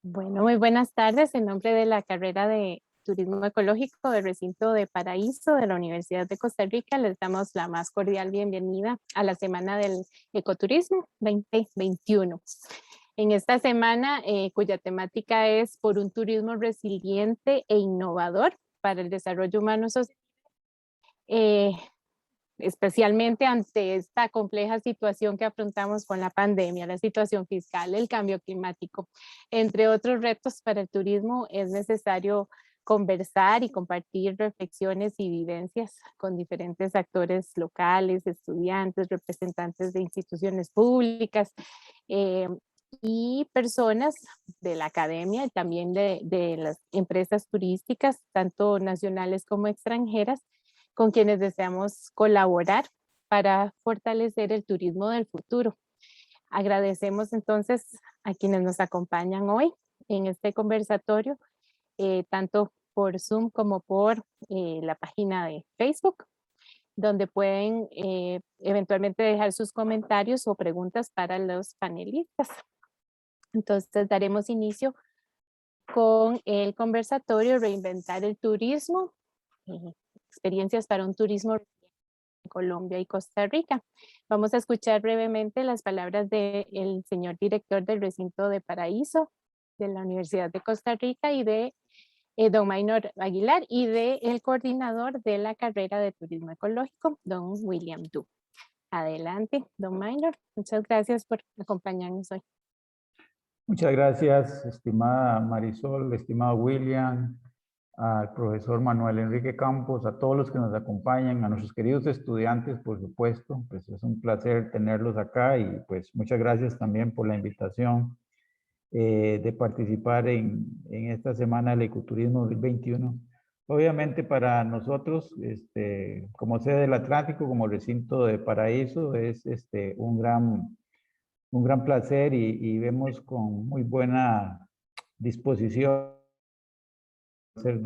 Bueno, muy buenas tardes. En nombre de la carrera de Turismo Ecológico del recinto de Paraíso de la Universidad de Costa Rica, les damos la más cordial bienvenida a la Semana del Ecoturismo 2021. En esta semana, cuya temática es por un turismo resiliente e innovador para el desarrollo humano sostenible, especialmente ante esta compleja situación que afrontamos con la pandemia, la situación fiscal, el cambio climático. Entre otros retos para el turismo, es necesario conversar y compartir reflexiones y vivencias con diferentes actores locales, estudiantes, representantes de instituciones públicas eh, y personas de la academia y también de las empresas turísticas, tanto nacionales como extranjeras, con quienes deseamos colaborar para fortalecer el turismo del futuro. Agradecemos entonces a quienes nos acompañan hoy en este conversatorio, tanto por Zoom como por la página de Facebook, donde pueden eventualmente dejar sus comentarios o preguntas para los panelistas. Entonces daremos inicio con el conversatorio Reinventar el turismo, experiencias para un turismo Colombia y Costa Rica. Vamos a escuchar brevemente las palabras del señor director del recinto de Paraíso de la Universidad de Costa Rica y de don Maynor Aguilar y de el coordinador de la carrera de turismo ecológico, don William Du. Adelante, don Maynor. Muchas gracias por acompañarnos hoy. Muchas gracias, estimada Marisol, estimado William, al profesor Manuel Enrique Campos, a todos los que nos acompañan, a nuestros queridos estudiantes, por supuesto. Pues es un placer tenerlos acá y pues muchas gracias también por la invitación de participar en esta semana del Ecoturismo 2021. Obviamente para nosotros, como sede del Atlántico, como recinto de Paraíso, es un gran placer y vemos con muy buena disposición ser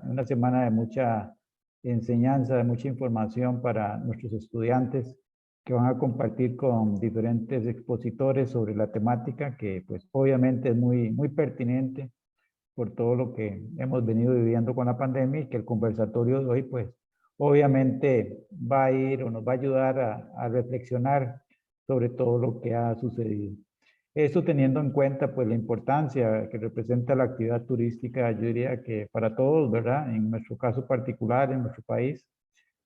una semana de mucha enseñanza, de mucha información para nuestros estudiantes que van a compartir con diferentes expositores sobre la temática que pues obviamente es muy pertinente por todo lo que hemos venido viviendo con la pandemia y que el conversatorio de hoy pues obviamente va a ir o nos va a ayudar a reflexionar sobre todo lo que ha sucedido. Esto teniendo en cuenta pues la importancia que representa la actividad turística, yo diría que para todos, ¿verdad? En nuestro caso particular, en nuestro país,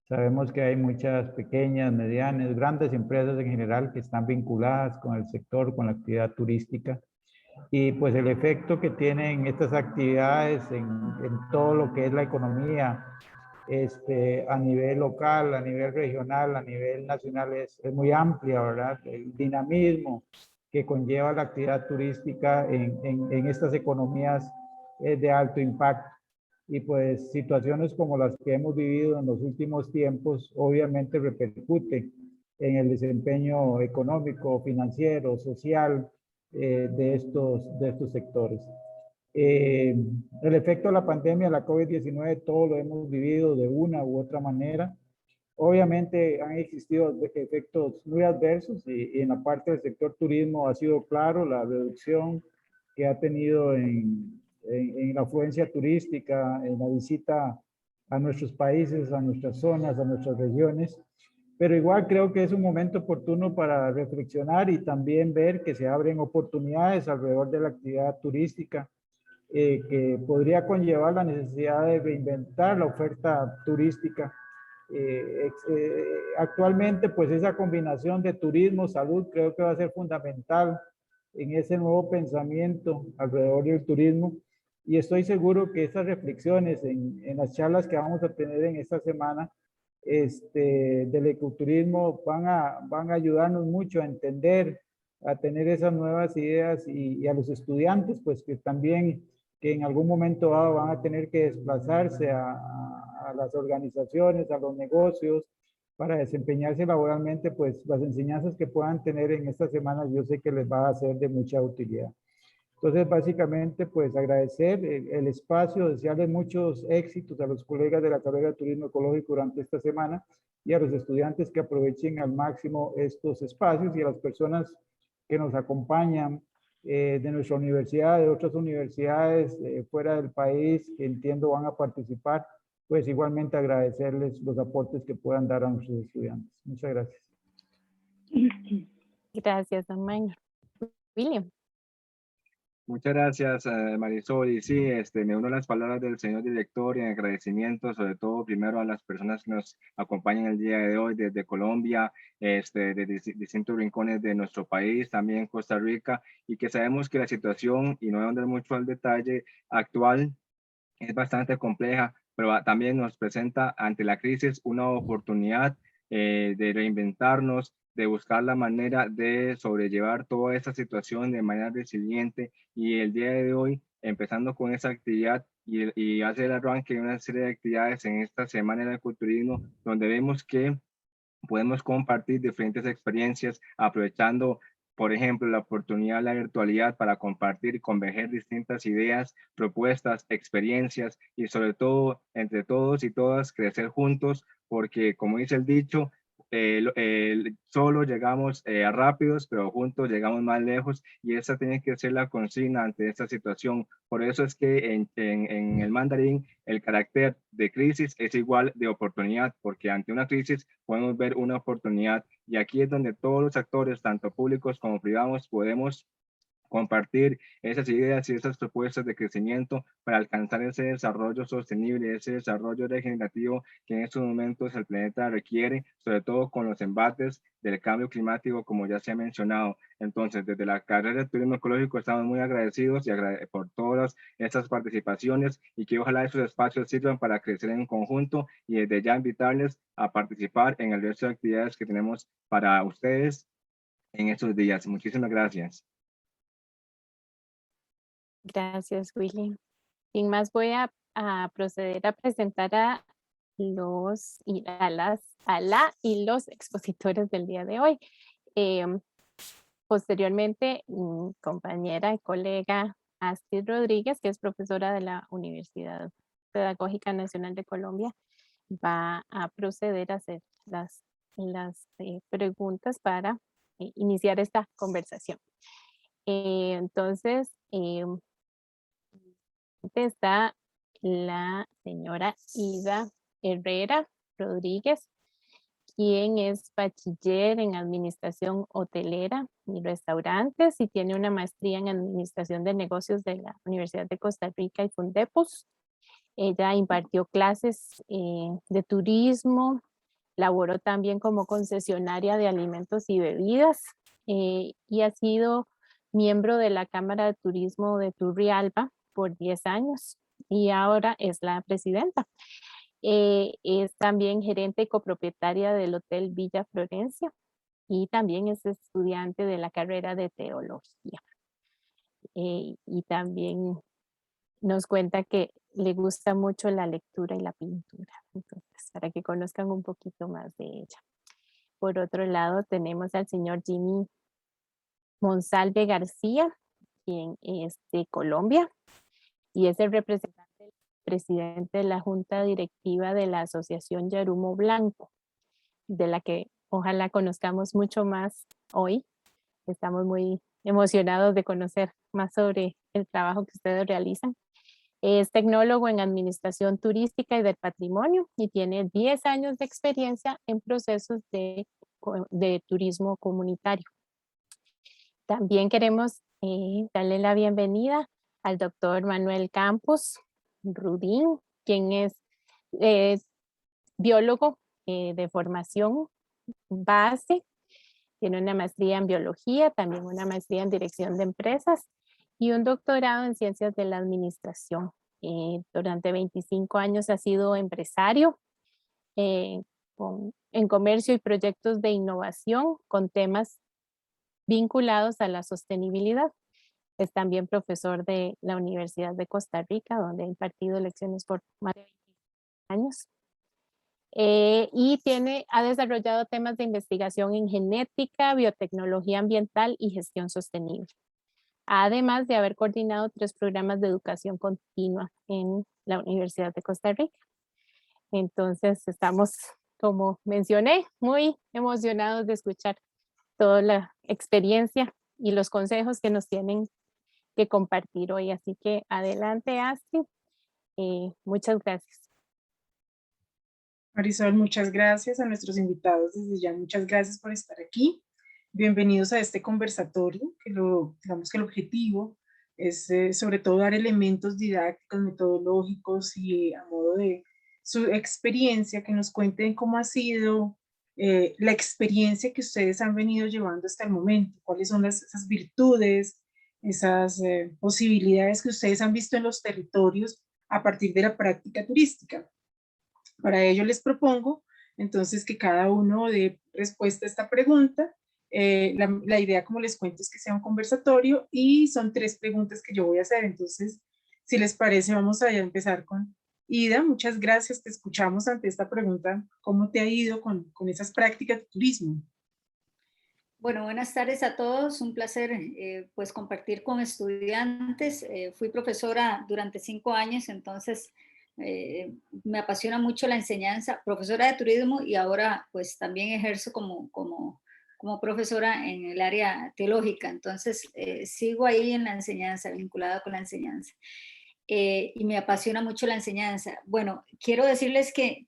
sabemos que hay muchas pequeñas, medianas, grandes empresas en general que están vinculadas con el sector, con la actividad turística. Y pues el efecto que tienen estas actividades en todo lo que es la economía, a nivel local, a nivel regional, a nivel nacional es muy amplia, ¿verdad? El dinamismo que conlleva la actividad turística en estas economías es de alto impacto. Y pues situaciones como las que hemos vivido en los últimos tiempos obviamente repercuten en el desempeño económico, financiero, social de estos sectores. El efecto de la pandemia, la COVID-19, todo lo hemos vivido de una u otra manera. Obviamente han existido efectos muy adversos y en la parte del sector turismo ha sido claro la reducción que ha tenido en la afluencia turística, en la visita a nuestros países, a nuestras zonas, a nuestras regiones. Pero igual creo que es un momento oportuno para reflexionar y también ver que se abren oportunidades alrededor de la actividad turística que podría conllevar la necesidad de reinventar la oferta turística. Actualmente, pues esa combinación de turismo, salud, creo que va a ser fundamental en ese nuevo pensamiento alrededor del turismo. Y estoy seguro que estas reflexiones en las charlas que vamos a tener en esta semana del ecoturismo van a ayudarnos mucho a entender, a tener esas nuevas ideas y a los estudiantes, pues que también que en algún momento dado van a tener que desplazarse a las organizaciones, a los negocios, para desempeñarse laboralmente, pues las enseñanzas que puedan tener en estas semanas yo sé que les va a ser de mucha utilidad. Entonces, básicamente, pues agradecer el espacio, desearles muchos éxitos a los colegas de la carrera de Turismo Ecológico durante esta semana y a los estudiantes que aprovechen al máximo estos espacios y a las personas que nos acompañan de nuestra universidad, de otras universidades fuera del país que entiendo van a participar, pues igualmente agradecerles los aportes que puedan dar a nuestros estudiantes. Muchas gracias. Gracias, don Minor. William. Muchas gracias, Marisol. Y sí, me uno a las palabras del señor director y en agradecimiento, sobre todo primero a las personas que nos acompañan el día de hoy desde Colombia, de distintos rincones de nuestro país, también Costa Rica, y que sabemos que la situación, y no voy a andar mucho al detalle, actual es bastante compleja, pero también nos presenta ante la crisis una oportunidad de reinventarnos, de buscar la manera de sobrellevar toda esta situación de manera resiliente. Y el día de hoy, empezando con esa actividad y hacer el arranque de una serie de actividades en esta Semana del Ecoturismo, donde vemos que podemos compartir diferentes experiencias aprovechando, por ejemplo, la oportunidad de la virtualidad para compartir y converger distintas ideas, propuestas, experiencias y sobre todo entre todos y todas crecer juntos, porque como dice el dicho, solo llegamos rápidos, pero juntos llegamos más lejos y esa tiene que ser la consigna ante esta situación. Por eso es que en el mandarín el carácter de crisis es igual de oportunidad, porque ante una crisis podemos ver una oportunidad y aquí es donde todos los actores, tanto públicos como privados, podemos compartir esas ideas y esas propuestas de crecimiento para alcanzar ese desarrollo sostenible, ese desarrollo regenerativo que en estos momentos el planeta requiere, sobre todo con los embates del cambio climático, como ya se ha mencionado. Entonces, desde la carrera de turismo ecológico estamos muy agradecidos y por todas estas participaciones y que ojalá esos espacios sirvan para crecer en conjunto y desde ya invitarles a participar en el resto de actividades que tenemos para ustedes en estos días. Muchísimas gracias. Gracias, William. Sin más, voy a proceder a presentar a los y a la y los expositores del día de hoy. Posteriormente, mi compañera y colega Astrid Rodríguez, que es profesora de la Universidad Pedagógica Nacional de Colombia, va a proceder a hacer las preguntas para iniciar esta conversación. Entonces, está la señora Ida Herrera Rodríguez, quien es bachiller en Administración Hotelera y Restaurantes y tiene una maestría en Administración de Negocios de la Universidad de Costa Rica y Fundepos. Ella impartió clases de turismo, laboró también como concesionaria de alimentos y bebidas y ha sido miembro de la Cámara de Turismo de Turrialba por 10 años y ahora es la presidenta. Es también gerente y copropietaria del Hotel Villa Florencia y también es estudiante de la carrera de teología. Y también nos cuenta que le gusta mucho la lectura y la pintura. Entonces, para que conozcan un poquito más de ella. Por otro lado, tenemos al señor Jimmy Monsalve García, quien es de Colombia y es el representante del presidente de la Junta Directiva de la Asociación Yarumo Blanco, de la que ojalá conozcamos mucho más hoy. Estamos muy emocionados de conocer más sobre el trabajo que ustedes realizan. Es tecnólogo en Administración Turística y del Patrimonio y tiene 10 años de experiencia en procesos de turismo comunitario. También queremos darle la bienvenida al doctor Manuel Campos Rudín, quien es biólogo de formación base, tiene una maestría en biología, también una maestría en dirección de empresas y un doctorado en ciencias de la administración. Durante 25 años ha sido empresario en comercio y proyectos de innovación con temas vinculados a la sostenibilidad. Es también profesor de la Universidad de Costa Rica, donde ha impartido lecciones por más de 20 años. Y ha desarrollado temas de investigación en genética, biotecnología ambiental y gestión sostenible. Además de haber coordinado 3 programas de educación continua en la Universidad de Costa Rica. Entonces estamos, como mencioné, muy emocionados de escuchar toda la experiencia y los consejos que nos tienen que compartir hoy. Así que adelante, Astrid. Muchas gracias. Marisol, muchas gracias a nuestros invitados desde ya. Muchas gracias por estar aquí. Bienvenidos a este conversatorio, digamos que el objetivo es sobre todo dar elementos didácticos, metodológicos y a modo de su experiencia, que nos cuenten cómo ha sido la experiencia que ustedes han venido llevando hasta el momento, cuáles son esas virtudes, esas posibilidades que ustedes han visto en los territorios a partir de la práctica turística. Para ello les propongo entonces que cada uno dé respuesta a esta pregunta. La idea, como les cuento, es que sea un conversatorio y son 3 preguntas que yo voy a hacer. Entonces, si les parece, vamos a empezar con Ida. Muchas gracias, te escuchamos ante esta pregunta. ¿Cómo te ha ido con esas prácticas de turismo? Bueno, buenas tardes a todos. Un placer pues compartir con estudiantes. Fui profesora durante 5 años, entonces me apasiona mucho la enseñanza, profesora de turismo, y ahora pues también ejerzo como profesora en el área teológica. Entonces sigo ahí en la enseñanza, vinculada con la enseñanza. Y me apasiona mucho la enseñanza. Bueno, quiero decirles que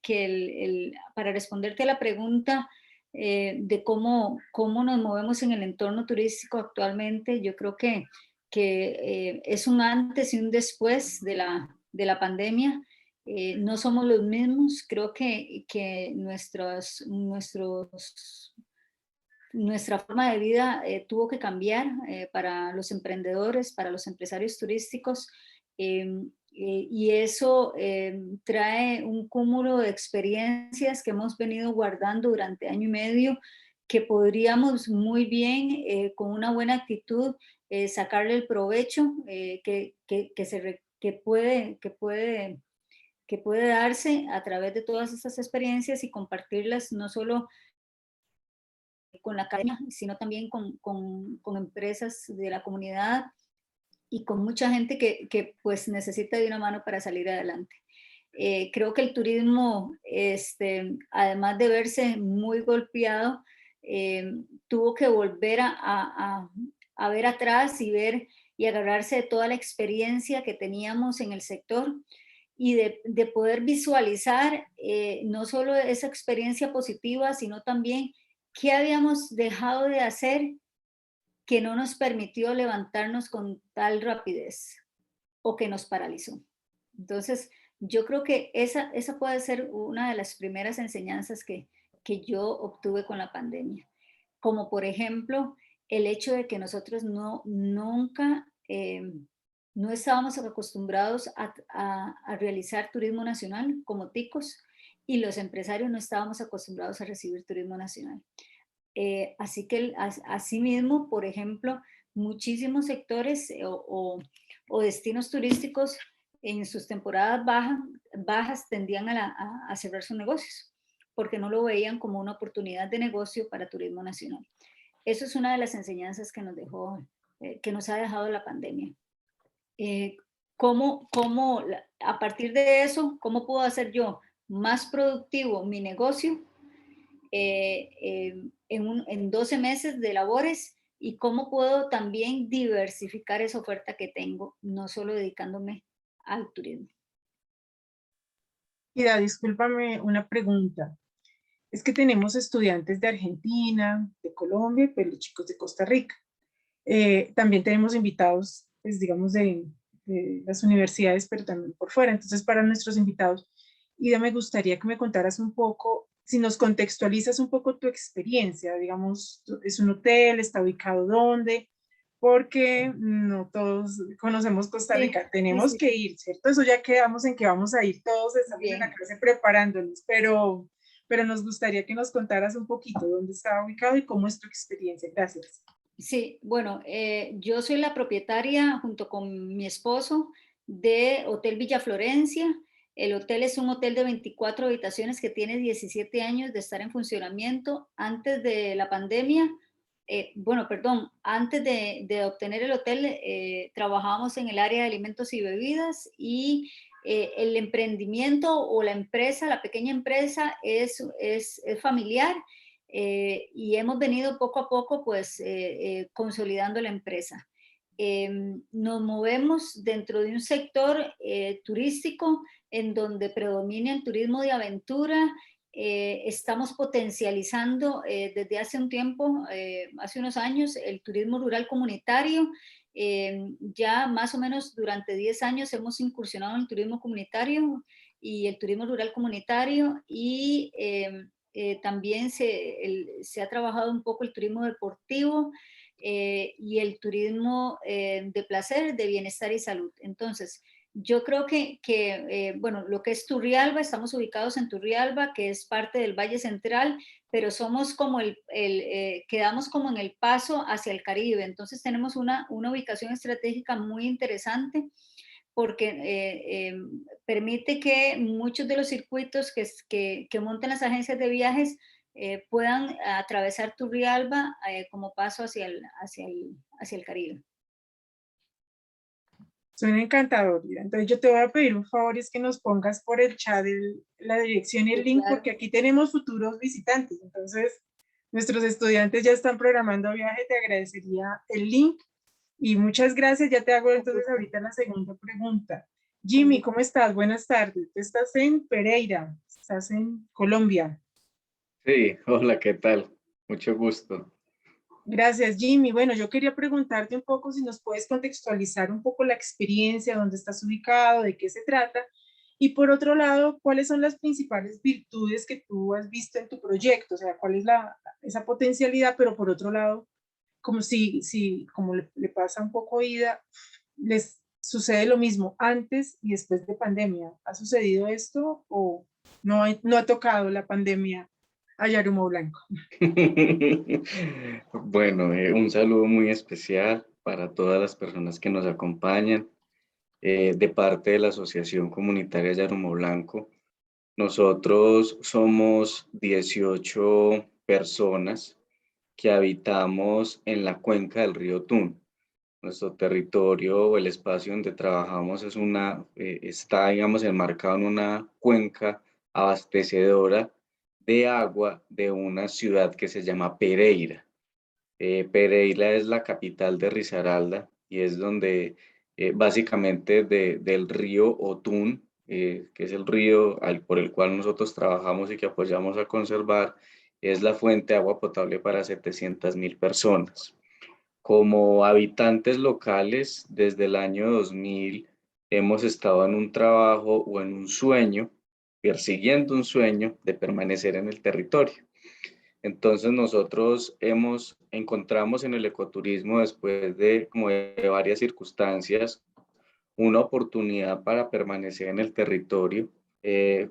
para responderte a la pregunta de cómo nos movemos en el entorno turístico actualmente, yo creo que es un antes y un después de la pandemia. No somos los mismos. Creo que nuestra forma de vida tuvo que cambiar para los emprendedores, para los empresarios turísticos, y eso trae un cúmulo de experiencias que hemos venido guardando durante año y medio, que podríamos muy bien, con una buena actitud, sacarle el provecho que puede darse a través de todas estas experiencias y compartirlas no solo con la academia, sino también con empresas de la comunidad y con mucha gente que pues necesita de una mano para salir adelante. Creo que el turismo, además de verse muy golpeado, tuvo que volver a ver atrás y ver y agarrarse de toda la experiencia que teníamos en el sector y de poder visualizar no solo esa experiencia positiva, sino también qué habíamos dejado de hacer que no nos permitió levantarnos con tal rapidez o que nos paralizó. Entonces, yo creo que esa puede ser una de las primeras enseñanzas que yo obtuve con la pandemia. Como por ejemplo, el hecho de que nosotros nunca no estábamos acostumbrados a realizar turismo nacional como ticos, y los empresarios no estábamos acostumbrados a recibir turismo nacional. Así que asimismo, por ejemplo, muchísimos sectores o destinos turísticos en sus temporadas bajas tendían a cerrar sus negocios porque no lo veían como una oportunidad de negocio para turismo nacional. Eso es una de las enseñanzas que nos ha dejado la pandemia. A partir de eso, ¿cómo puedo hacer yo más productivo mi negocio en 12 meses de labores, y cómo puedo también diversificar esa oferta que tengo, no solo dedicándome al turismo? Ida, discúlpame una pregunta. Es que tenemos estudiantes de Argentina, de Colombia, pero los chicos de Costa Rica. También tenemos invitados, pues digamos, de las universidades, pero también por fuera. Entonces, para nuestros invitados, Ida, me gustaría que me contaras un poco, si nos contextualizas un poco tu experiencia, digamos, es un hotel, está ubicado dónde, porque no todos conocemos Costa Rica, sí, tenemos que ir, ¿cierto? Eso ya quedamos en que vamos a ir todos, estamos en la clase preparándonos, pero nos gustaría que nos contaras un poquito dónde está ubicado y cómo es tu experiencia. Gracias. Sí, bueno, yo soy la propietaria junto con mi esposo de Hotel Villa Florencia. El hotel es un hotel de 24 habitaciones que tiene 17 años de estar en funcionamiento. Antes de la pandemia, antes de obtener el hotel, trabajábamos en el área de alimentos y bebidas, y el emprendimiento o la empresa, la pequeña empresa es familiar, y hemos venido poco a poco pues consolidando la empresa. Nos movemos dentro de un sector turístico en donde predomina el turismo de aventura. Estamos potencializando desde hace un tiempo, hace unos años, el turismo rural comunitario. Ya más o menos durante 10 años hemos incursionado en el turismo comunitario y el turismo rural comunitario, y también se ha trabajado un poco el turismo deportivo y el turismo de placer, de bienestar y salud. Entonces, yo creo que bueno, lo que es Turrialba, estamos ubicados en Turrialba, que es parte del Valle Central, pero somos como quedamos como en el paso hacia el Caribe. Entonces tenemos una ubicación estratégica muy interesante, porque permite que muchos de los circuitos que montan las agencias de viajes puedan atravesar Turrialba como paso hacia el Caribe. Suena encantador, Ida. Entonces yo te voy a pedir un favor, y es que nos pongas por el chat la dirección y el Sí, link, claro. porque aquí tenemos futuros visitantes. Entonces, nuestros estudiantes ya están programando viaje. Te agradecería el link y muchas gracias. Ya te hago entonces ahorita la segunda pregunta. Jimmy, ¿cómo estás? Buenas tardes. Tú estás en Pereira, estás en Colombia. Sí, hola, ¿qué tal? Mucho gusto. Gracias, Jimmy. Bueno, yo quería preguntarte un poco si nos puedes contextualizar un poco la experiencia, dónde estás ubicado, de qué se trata. Y por otro lado, ¿cuáles son las principales virtudes que tú has visto en tu proyecto? O sea, ¿cuál es esa potencialidad? Pero por otro lado, como como le pasa un poco a Ida, les sucede lo mismo antes y después de pandemia. ¿Ha sucedido esto o no ha tocado la pandemia a Yarumo Blanco? Bueno, un saludo muy especial para todas las personas que nos acompañan de parte de la Asociación Comunitaria Yarumo Blanco. Nosotros somos 18 personas que habitamos en la cuenca del río Tun. Nuestro territorio o el espacio donde trabajamos está, digamos, enmarcado en una cuenca abastecedora de agua de una ciudad que se llama Pereira. Pereira es la capital de Risaralda y es donde básicamente del río Otún, que es el río por el cual nosotros trabajamos y que apoyamos a conservar, es la fuente de agua potable para 700,000 personas. Como habitantes locales, desde el año 2000 hemos estado en un trabajo o en un sueño, persiguiendo un sueño de permanecer en el territorio. Entonces nosotros encontramos en el ecoturismo, después de varias circunstancias, una oportunidad para permanecer en el territorio,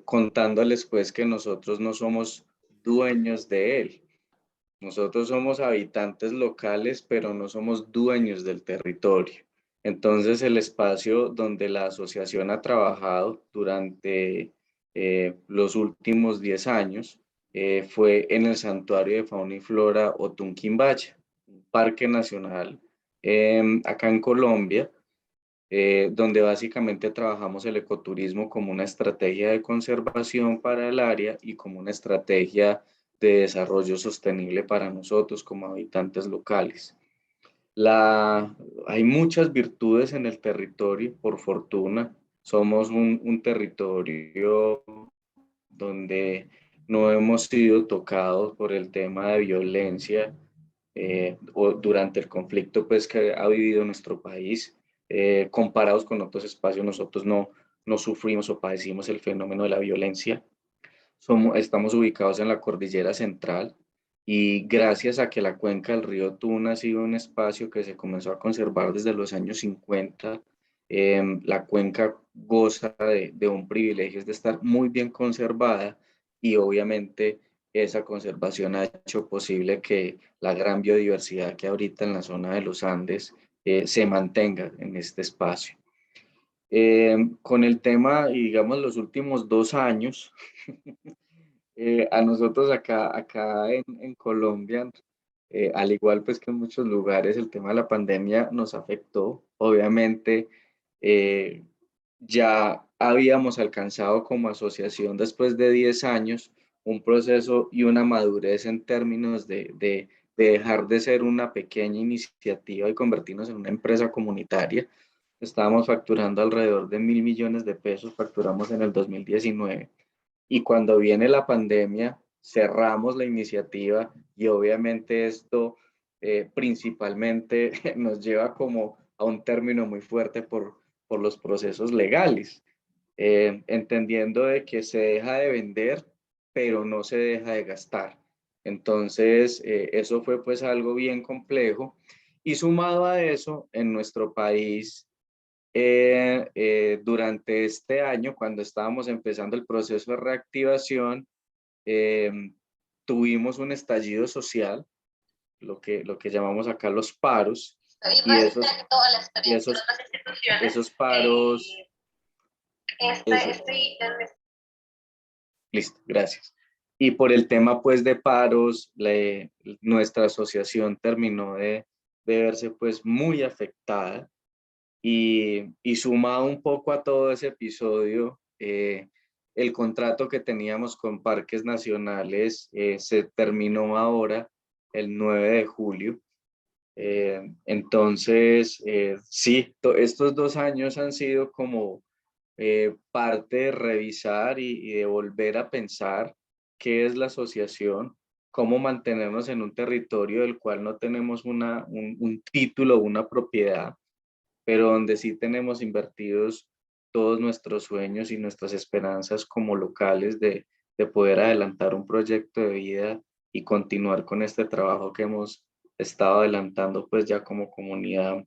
contándoles pues que nosotros no somos dueños de él. Nosotros somos habitantes locales, pero no somos dueños del territorio. Entonces, el espacio donde la asociación ha trabajado durante los últimos 10 años fue en el Santuario de Fauna y Flora Otunquimbaya, un parque nacional acá en Colombia, donde básicamente trabajamos el ecoturismo como una estrategia de conservación para el área y como una estrategia de desarrollo sostenible para nosotros como habitantes locales. Hay muchas virtudes en el territorio, por fortuna. Somos un territorio donde no hemos sido tocados por el tema de violencia o durante el conflicto pues, que ha vivido nuestro país. Comparados con otros espacios, nosotros no sufrimos o padecimos el fenómeno de la violencia. Estamos ubicados en la cordillera central y gracias a que la cuenca del río Tuna ha sido un espacio que se comenzó a conservar desde los años 50, la cuenca goza de un privilegio de estar muy bien conservada y obviamente esa conservación ha hecho posible que la gran biodiversidad que ahorita en la zona de los Andes se mantenga en este espacio. Con el tema, y digamos, los últimos 2 años, a nosotros acá en Colombia, al igual pues que en muchos lugares, el tema de la pandemia nos afectó. Obviamente, ya habíamos alcanzado como asociación después de 10 años un proceso y una madurez en términos de dejar de ser una pequeña iniciativa y convertirnos en una empresa comunitaria. Estábamos facturando alrededor de 1.000 millones de pesos, facturamos en el 2019. Y cuando viene la pandemia, cerramos la iniciativa y obviamente esto principalmente nos lleva como a un término muy fuerte por los procesos legales, entendiendo de que se deja de vender, pero no se deja de gastar. Entonces, eso fue pues algo bien complejo. Y sumado a eso, en nuestro país, durante este año, cuando estábamos empezando el proceso de reactivación, tuvimos un estallido social, lo que llamamos acá los paros, y esos paros, listo, gracias. Y por el tema pues de paros, nuestra asociación terminó de verse pues muy afectada. Y sumado un poco a todo ese episodio, el contrato que teníamos con Parques Nacionales se terminó ahora el 9 de julio. Entonces, sí, estos 2 años han sido como parte de revisar y de volver a pensar qué es la asociación, cómo mantenernos en un territorio del cual no tenemos un título, una propiedad, pero donde sí tenemos invertidos todos nuestros sueños y nuestras esperanzas como locales de poder adelantar un proyecto de vida y continuar con este trabajo que hemos estado adelantando pues ya como comunidad.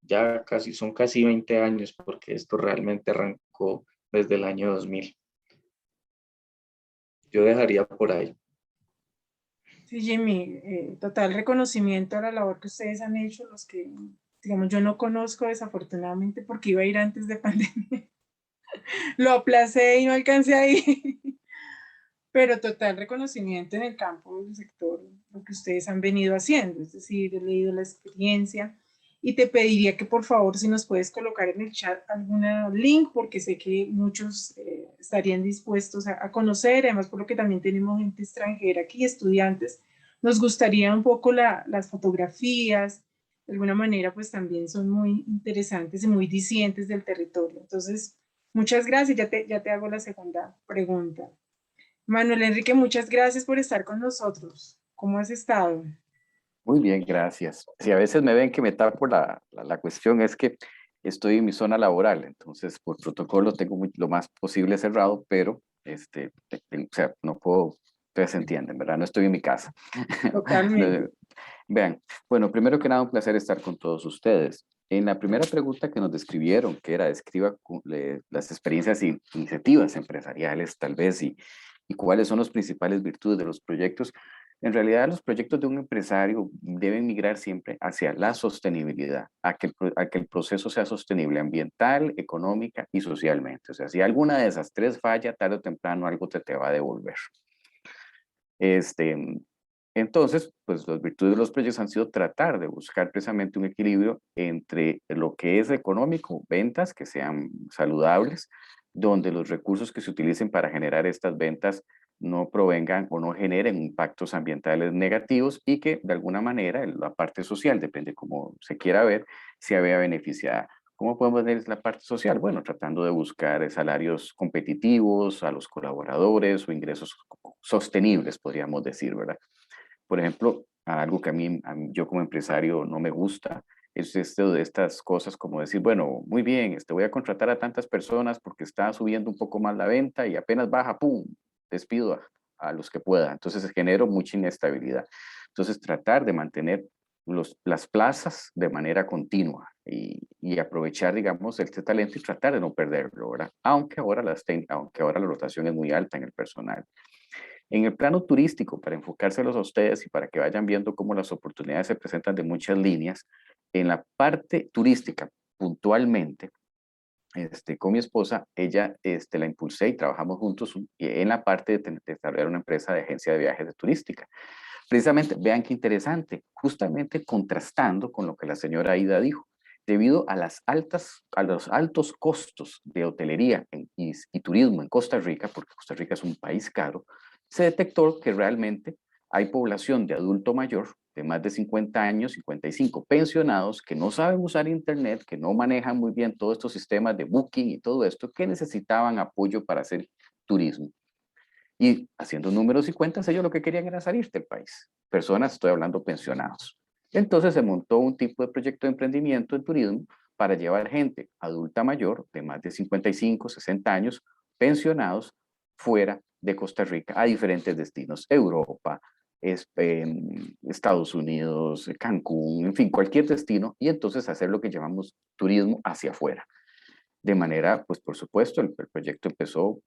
Ya son casi 20 años porque esto realmente arrancó desde el año 2000. Yo dejaría por ahí. Sí, Jimmy, total reconocimiento a la labor que ustedes han hecho, los que, digamos, yo no conozco desafortunadamente porque iba a ir antes de pandemia. Lo aplacé y no alcancé a ir. Pero total reconocimiento en el campo del sector, lo que ustedes han venido haciendo, es decir, he leído la experiencia y te pediría que por favor si nos puedes colocar en el chat algún link, porque sé que muchos estarían dispuestos a conocer, además por lo que también tenemos gente extranjera aquí, estudiantes, nos gustaría un poco las fotografías, de alguna manera pues también son muy interesantes y muy dicientes del territorio. Entonces, muchas gracias, ya te hago la segunda pregunta. Manuel Enrique, muchas gracias por estar con nosotros. ¿Cómo has estado? Muy bien, gracias. Si a veces me ven que me tapo la cuestión es que estoy en mi zona laboral, entonces por protocolo tengo lo más posible cerrado, pero o sea, no puedo, ustedes se entienden, ¿verdad? No estoy en mi casa. Totalmente. Vean, bueno, primero que nada, un placer estar con todos ustedes. En la primera pregunta que nos describieron, que era describa las experiencias y iniciativas empresariales, tal vez, y cuáles son las principales virtudes de los proyectos. En realidad, los proyectos de un empresario deben migrar siempre hacia la sostenibilidad, a que el proceso sea sostenible ambiental, económica y socialmente. O sea, si alguna de esas tres falla, tarde o temprano algo te va a devolver. Entonces, pues las virtudes de los proyectos han sido tratar de buscar precisamente un equilibrio entre lo que es económico, ventas que sean saludables, donde los recursos que se utilicen para generar estas ventas no provengan o no generen impactos ambientales negativos y que de alguna manera la parte social, depende cómo se quiera ver, se vea beneficiada. ¿Cómo podemos ver la parte social? Bueno, tratando de buscar salarios competitivos a los colaboradores o ingresos sostenibles, podríamos decir, ¿verdad? Por ejemplo, algo que a mí yo como empresario no me gusta es esto de estas cosas como decir, bueno, muy bien, voy a contratar a tantas personas porque está subiendo un poco más la venta y apenas baja, ¡pum!, despido a los que pueda. Entonces genero mucha inestabilidad. Entonces tratar de mantener las plazas de manera continua y aprovechar, digamos, este talento y tratar de no perderlo, ¿verdad? Aunque ahora la rotación es muy alta en el personal. En el plano turístico, para enfocárselos a ustedes y para que vayan viendo cómo las oportunidades se presentan de muchas líneas, en la parte turística, puntualmente, con mi esposa, ella la impulsé y trabajamos juntos en la parte de desarrollar una empresa de agencia de viajes de turística. Precisamente, vean qué interesante, justamente contrastando con lo que la señora Aida dijo. debido a los altos costos de hotelería y turismo en Costa Rica, porque Costa Rica es un país caro, se detectó que realmente hay población de adulto mayor, de más de 50 años, 55, pensionados, que no saben usar internet, que no manejan muy bien todos estos sistemas de booking y todo esto, que necesitaban apoyo para hacer turismo. Y haciendo números y cuentas, ellos lo que querían era salir del país. Personas, estoy hablando pensionados. Entonces se montó un tipo de proyecto de emprendimiento en turismo para llevar gente adulta mayor de más de 55, 60 años, pensionados, fuera de Costa Rica a diferentes destinos, Europa, Estados Unidos, Cancún, en fin, cualquier destino, y entonces hacer lo que llamamos turismo hacia afuera. De manera, pues por supuesto, el proyecto empezó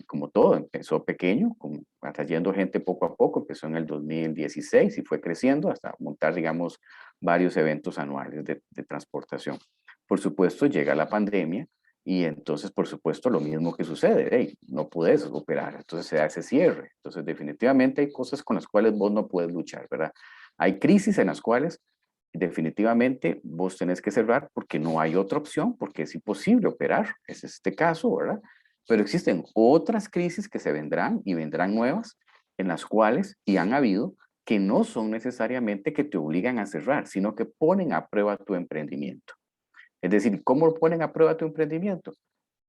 como todo, empezó pequeño, atrayendo gente poco a poco, empezó en el 2016 y fue creciendo hasta montar, digamos, varios eventos anuales de transportación. Por supuesto, llega la pandemia y entonces, por supuesto, lo mismo que sucede, hey, no puedes operar, entonces se da ese cierre. Entonces, definitivamente hay cosas con las cuales vos no puedes luchar, ¿verdad? Hay crisis en las cuales definitivamente vos tenés que cerrar porque no hay otra opción, porque es imposible operar, es este caso, ¿verdad? Pero existen otras crisis que se vendrán y vendrán nuevas, en las cuales, y han habido, que no son necesariamente que te obligan a cerrar, sino que ponen a prueba tu emprendimiento. Es decir, ¿cómo lo ponen a prueba tu emprendimiento?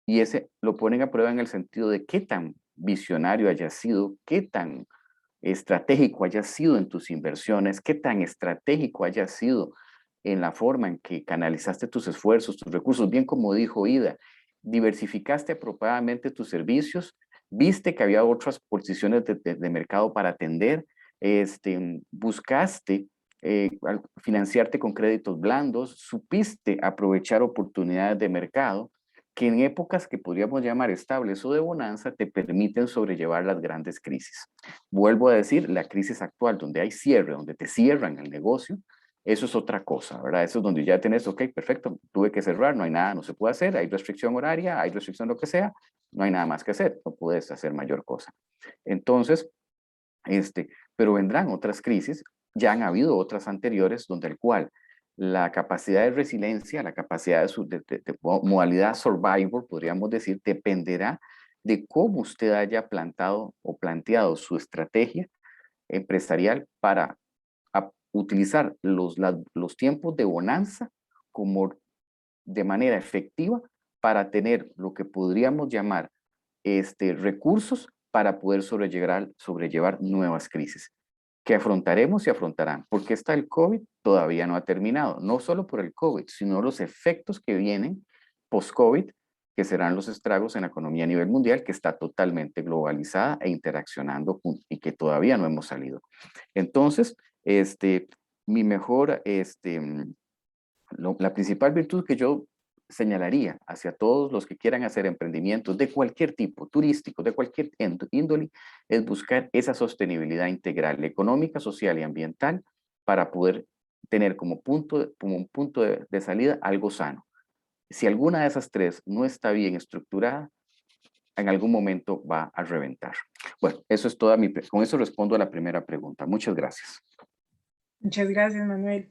Y ese lo ponen a prueba en el sentido de qué tan visionario hayas sido, qué tan estratégico hayas sido en tus inversiones, qué tan estratégico hayas sido en la forma en que canalizaste tus esfuerzos, tus recursos, bien como dijo Ida, diversificaste apropiadamente tus servicios, viste que había otras posiciones de mercado para atender, buscaste financiarte con créditos blandos, supiste aprovechar oportunidades de mercado que en épocas que podríamos llamar estables o de bonanza te permiten sobrellevar las grandes crisis. Vuelvo a decir, la crisis actual donde hay cierre, donde te cierran el negocio, eso es otra cosa, ¿verdad? Eso es donde ya tenés, ok, perfecto, tuve que cerrar, no hay nada, no se puede hacer, hay restricción horaria, hay restricción lo que sea, no hay nada más que hacer, no puedes hacer mayor cosa. Entonces, pero vendrán otras crisis, ya han habido otras anteriores donde el cual la capacidad de resiliencia, la capacidad de modalidad survival, podríamos decir, dependerá de cómo usted haya plantado o planteado su estrategia empresarial para utilizar los tiempos de bonanza como de manera efectiva para tener lo que podríamos llamar recursos para poder sobrellevar nuevas crisis que afrontaremos y afrontarán, porque está el COVID todavía no ha terminado, no solo por el COVID, sino los efectos que vienen post-COVID, que serán los estragos en la economía a nivel mundial, que está totalmente globalizada e interaccionando y que todavía no hemos salido. Entonces, mi mejor, la principal virtud que yo señalaría hacia todos los que quieran hacer emprendimientos de cualquier tipo, turístico, de cualquier índole, es buscar esa sostenibilidad integral, económica, social y ambiental, para poder tener como un punto de salida algo sano. Si alguna de esas tres no está bien estructurada, en algún momento va a reventar. Bueno, eso es toda con eso respondo a la primera pregunta. Muchas gracias. Muchas gracias, Manuel.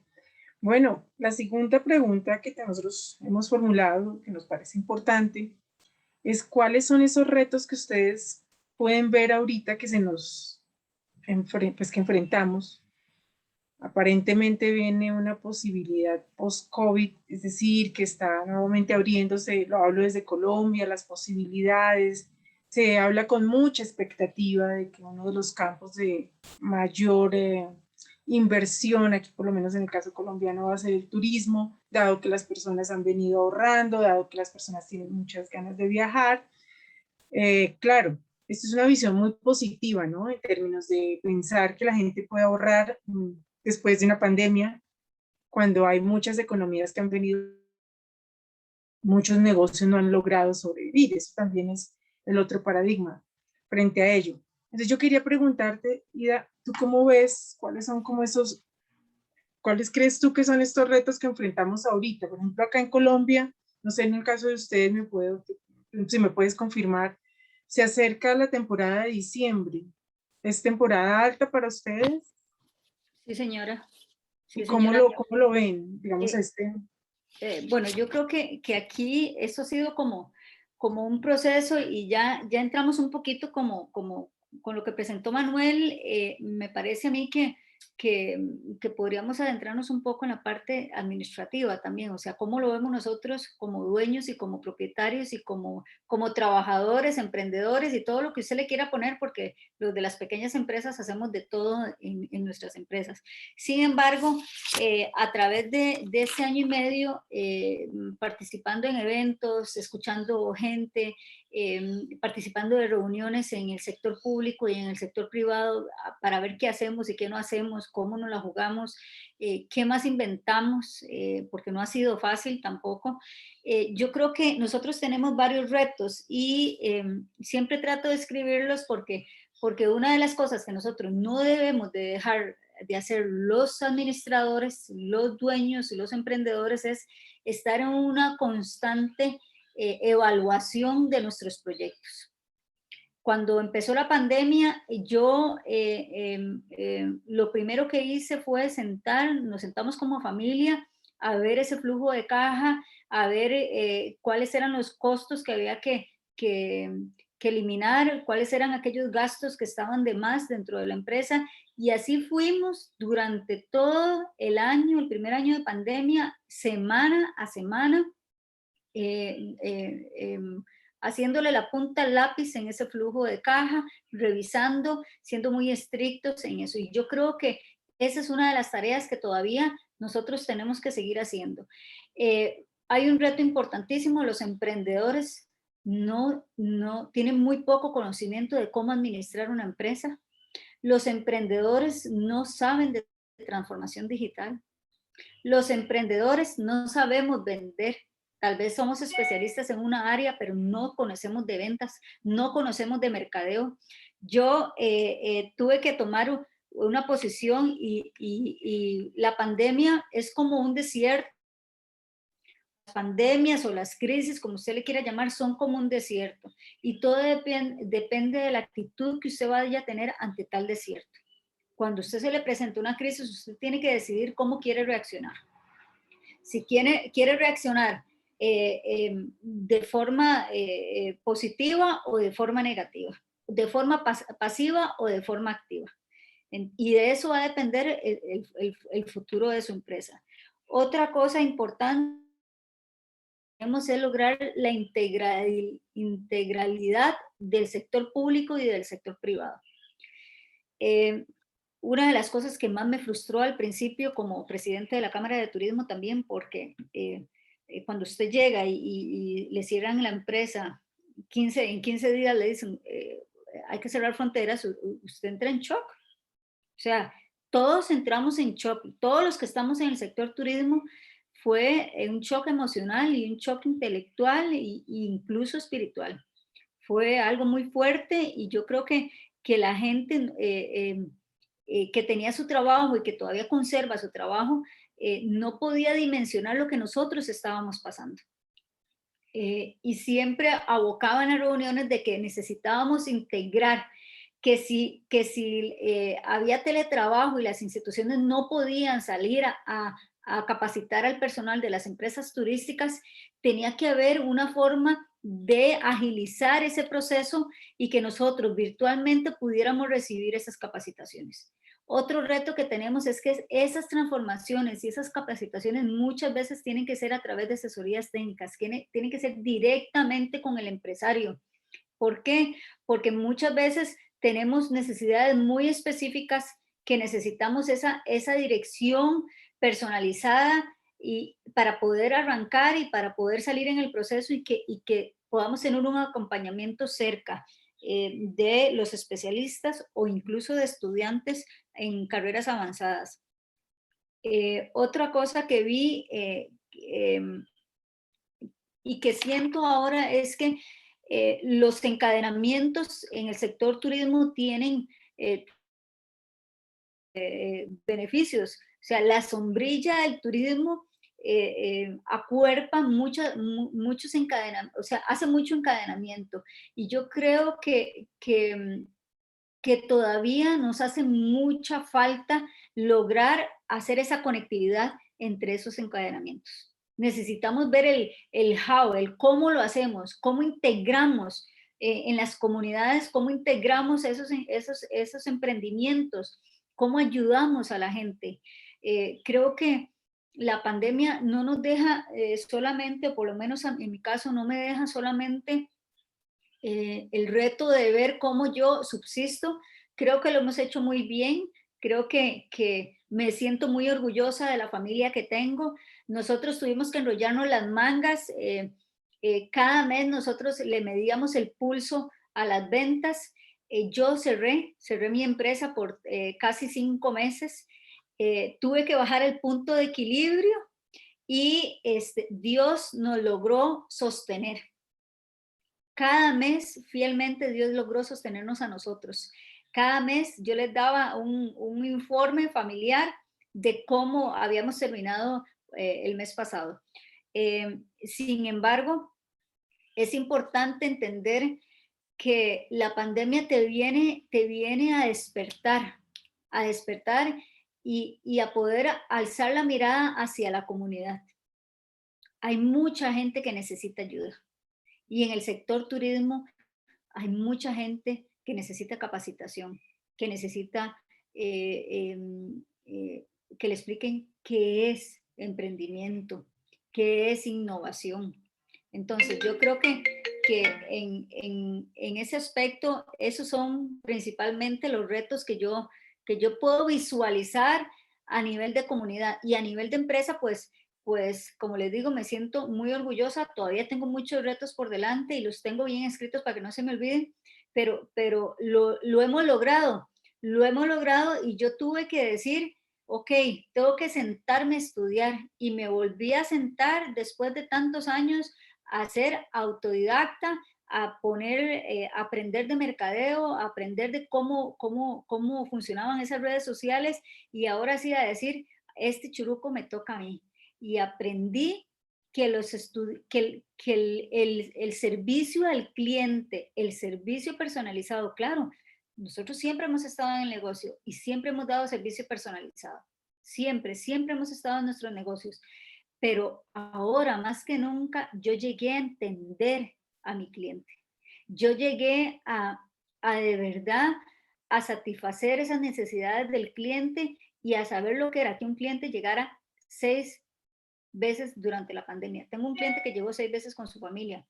Bueno, la segunda pregunta que nosotros hemos formulado, que nos parece importante, es cuáles son esos retos que ustedes pueden ver ahorita que que enfrentamos. Aparentemente viene una posibilidad post-COVID, es decir, que está nuevamente abriéndose, lo hablo desde Colombia, las posibilidades. Se habla con mucha expectativa de que uno de los campos de mayor inversión, aquí por lo menos en el caso colombiano, va a ser el turismo, dado que las personas han venido ahorrando, dado que las personas tienen muchas ganas de viajar. Claro, esto es una visión muy positiva, ¿no? En términos de pensar que la gente puede ahorrar después de una pandemia, cuando hay muchas economías que han venido, muchos negocios no han logrado sobrevivir. Eso también es el otro paradigma frente a ello. Entonces yo quería preguntarte, Ida, ¿tú cómo ves? ¿Cuáles son como cuáles crees tú que son estos retos que enfrentamos ahorita? Por ejemplo, acá en Colombia, no sé, en el caso de ustedes, si me puedes confirmar, se acerca la temporada de diciembre. ¿Es temporada alta para ustedes? Sí, señora. Sí, ¿Y cómo lo ven? Digamos, Bueno, yo creo que aquí esto ha sido como un proceso y ya entramos un poquito como con lo que presentó Manuel. Me parece a mí que podríamos adentrarnos un poco en la parte administrativa también, o sea, cómo lo vemos nosotros como dueños y como propietarios y como trabajadores, emprendedores y todo lo que usted le quiera poner, porque los de las pequeñas empresas hacemos de todo en nuestras empresas. Sin embargo, a través de ese año y medio, participando en eventos, escuchando gente, participando de reuniones en el sector público y en el sector privado para ver qué hacemos y qué no hacemos, cómo nos la jugamos, qué más inventamos, porque no ha sido fácil tampoco. Yo creo que nosotros tenemos varios retos y siempre trato de escribirlos porque una de las cosas que nosotros no debemos de dejar de hacer los administradores, los dueños y los emprendedores es estar en una constante evaluación de nuestros proyectos. Cuando empezó la pandemia, yo lo primero que hice fue nos sentamos como familia a ver ese flujo de caja, a ver cuáles eran los costos que había que eliminar, cuáles eran aquellos gastos que estaban de más dentro de la empresa, y así fuimos durante todo el año, el primer año de pandemia, semana a semana, haciéndole la punta al lápiz en ese flujo de caja, revisando, siendo muy estrictos en eso. Y yo creo que esa es una de las tareas que todavía nosotros tenemos que seguir haciendo. Hay un reto importantísimo: los emprendedores no tienen muy poco conocimiento de cómo administrar una empresa. Los emprendedores no saben de transformación digital. Los emprendedores no sabemos vender. Tal vez somos especialistas en una área, pero no conocemos de ventas, no conocemos de mercadeo. Yo tuve que tomar una posición y la pandemia es como un desierto. Las pandemias o las crisis, como usted le quiera llamar, son como un desierto y todo depende de la actitud que usted vaya a tener ante tal desierto. Cuando a usted se le presenta una crisis, usted tiene que decidir cómo quiere reaccionar. Si quiere reaccionar de forma positiva o de forma negativa, de forma pasiva o de forma activa. Y de eso va a depender el futuro de su empresa. Otra cosa importante es lograr la integralidad del sector público y del sector privado. Una de las cosas que más me frustró al principio como presidente de la Cámara de Turismo también, porque cuando usted llega y le cierran la empresa, en 15 días le dicen, hay que cerrar fronteras, usted entra en shock. O sea, todos entramos en shock, todos los que estamos en el sector turismo, fue un shock emocional y un shock intelectual e incluso espiritual. Fue algo muy fuerte y yo creo que la gente que tenía su trabajo y que todavía conserva su trabajo, no podía dimensionar lo que nosotros estábamos pasando. Y siempre abocaban a reuniones de que necesitábamos integrar, que si había teletrabajo y las instituciones no podían salir a capacitar al personal de las empresas turísticas, tenía que haber una forma de agilizar ese proceso y que nosotros virtualmente pudiéramos recibir esas capacitaciones. Otro reto que tenemos es que esas transformaciones y esas capacitaciones muchas veces tienen que ser a través de asesorías técnicas, tienen que ser directamente con el empresario. ¿Por qué? Porque muchas veces tenemos necesidades muy específicas que necesitamos esa dirección personalizada y para poder arrancar y para poder salir en el proceso y que podamos tener un acompañamiento cerca de los especialistas o incluso de estudiantes en carreras avanzadas. Otra cosa que vi y que siento ahora es que los encadenamientos en el sector turismo tienen beneficios. O sea, la sombrilla del turismo acuerpa muchos encadenamientos, o sea, hace mucho encadenamiento. Y yo creo que todavía nos hace mucha falta lograr hacer esa conectividad entre esos encadenamientos. necesitamos ver el how, el cómo lo hacemos, cómo integramos en las comunidades, cómo integramos esos emprendimientos, cómo ayudamos a la gente. Creo que la pandemia no nos deja solamente, por lo menos en mi caso, no me deja solamente el reto de ver cómo yo subsisto. Creo que lo hemos hecho muy bien. Creo que me siento muy orgullosa de la familia que tengo. Nosotros tuvimos que enrollarnos las mangas. Cada mes nosotros le medíamos el pulso a las ventas. Yo cerré mi empresa por casi 5 meses. Tuve que bajar el punto de equilibrio y Dios nos logró sostener. Cada mes, fielmente, Dios logró sostenernos a nosotros. Cada mes yo les daba un informe familiar de cómo habíamos terminado el mes pasado. Sin embargo, es importante entender que la pandemia te viene a despertar y a poder alzar la mirada hacia la comunidad. Hay mucha gente que necesita ayuda. Y en el sector turismo hay mucha gente que necesita capacitación, que necesita que le expliquen qué es emprendimiento, qué es innovación. Entonces, yo creo que en ese aspecto, esos son principalmente los retos que yo puedo visualizar a nivel de comunidad y a nivel de empresa, pues como les digo, me siento muy orgullosa. Todavía tengo muchos retos por delante y los tengo bien escritos para que no se me olviden, pero lo hemos logrado y yo tuve que decir, ok, tengo que sentarme a estudiar, y me volví a sentar después de tantos años a ser autodidacta, a aprender de mercadeo, a aprender de cómo funcionaban esas redes sociales, y ahora sí a decir, este churuco me toca a mí. Y aprendí que el servicio al cliente, el servicio personalizado, claro, nosotros siempre hemos estado en el negocio y siempre hemos dado servicio personalizado. Siempre hemos estado en nuestros negocios. Pero ahora, más que nunca, yo llegué a entender a mi cliente. Yo llegué a de verdad a satisfacer esas necesidades del cliente y a saber lo que era que un cliente llegara 6 veces durante la pandemia. Tengo un cliente que llegó 6 veces con su familia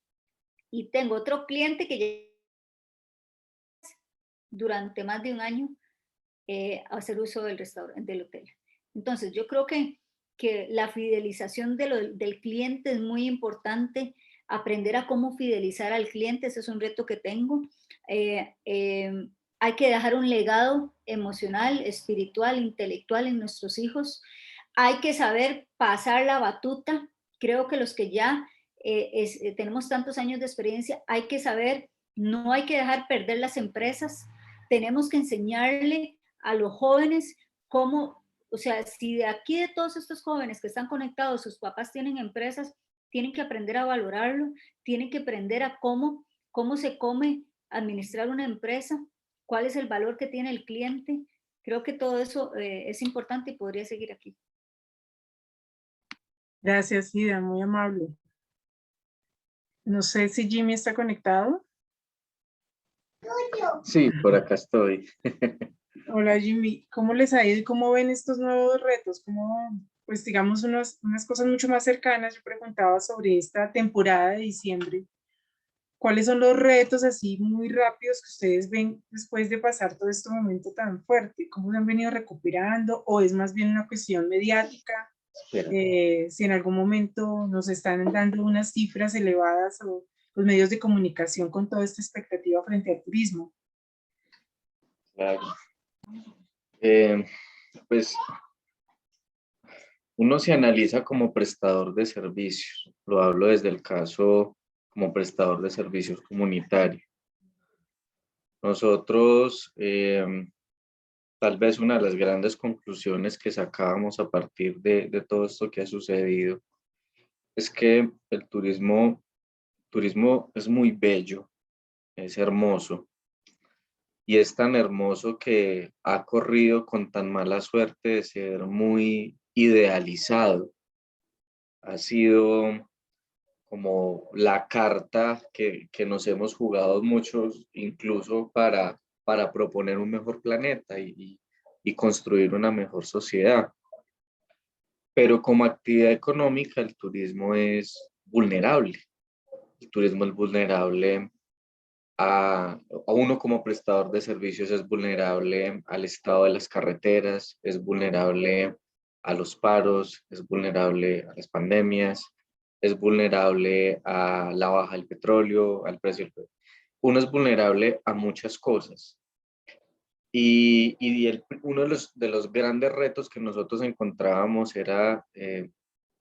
y tengo otro cliente que llegó durante más de un año a hacer uso del restaurante, del hotel. Entonces, yo creo que la fidelización del cliente es muy importante. Aprender a cómo fidelizar al cliente, ese es un reto que tengo. Hay que dejar un legado emocional, espiritual, intelectual en nuestros hijos. Hay que saber pasar la batuta. Creo que los que ya tenemos tantos años de experiencia, hay que saber, no hay que dejar perder las empresas. Tenemos que enseñarle a los jóvenes cómo, o sea, si de aquí de todos estos jóvenes que están conectados, sus papás tienen empresas, tienen que aprender a valorarlo, tienen que aprender a cómo se come administrar una empresa, cuál es el valor que tiene el cliente. Creo que todo eso es importante y podría seguir aquí. Gracias, Ida, muy amable. No sé si Jimmy está conectado. Sí, por acá estoy. Hola Jimmy, ¿cómo les ha ido y cómo ven estos nuevos retos? ¿Cómo, pues digamos, unas cosas mucho más cercanas? Yo preguntaba sobre esta temporada de diciembre. ¿Cuáles son los retos así muy rápidos que ustedes ven después de pasar todo este momento tan fuerte? ¿Cómo se han venido recuperando? ¿O es más bien una cuestión mediática? Si en algún momento nos están dando unas cifras elevadas o los medios de comunicación con toda esta expectativa frente al turismo. Claro. Pues uno se analiza como prestador de servicios. Lo hablo desde el caso como prestador de servicios comunitarios. Nosotros, tal vez una de las grandes conclusiones que sacábamos a partir de todo esto que ha sucedido es que el turismo es muy bello, es hermoso, y es tan hermoso que ha corrido con tan mala suerte de ser muy idealizado. ha sido como la carta que nos hemos jugado muchos, incluso para proponer un mejor planeta y construir una mejor sociedad. Pero como actividad económica, el turismo es vulnerable. El turismo es vulnerable a uno como prestador de servicios, es vulnerable al estado de las carreteras, es vulnerable a los paros, es vulnerable a las pandemias, es vulnerable a la baja del petróleo, al precio del petróleo. Uno es vulnerable a muchas cosas. Uno de los grandes retos que nosotros encontrábamos era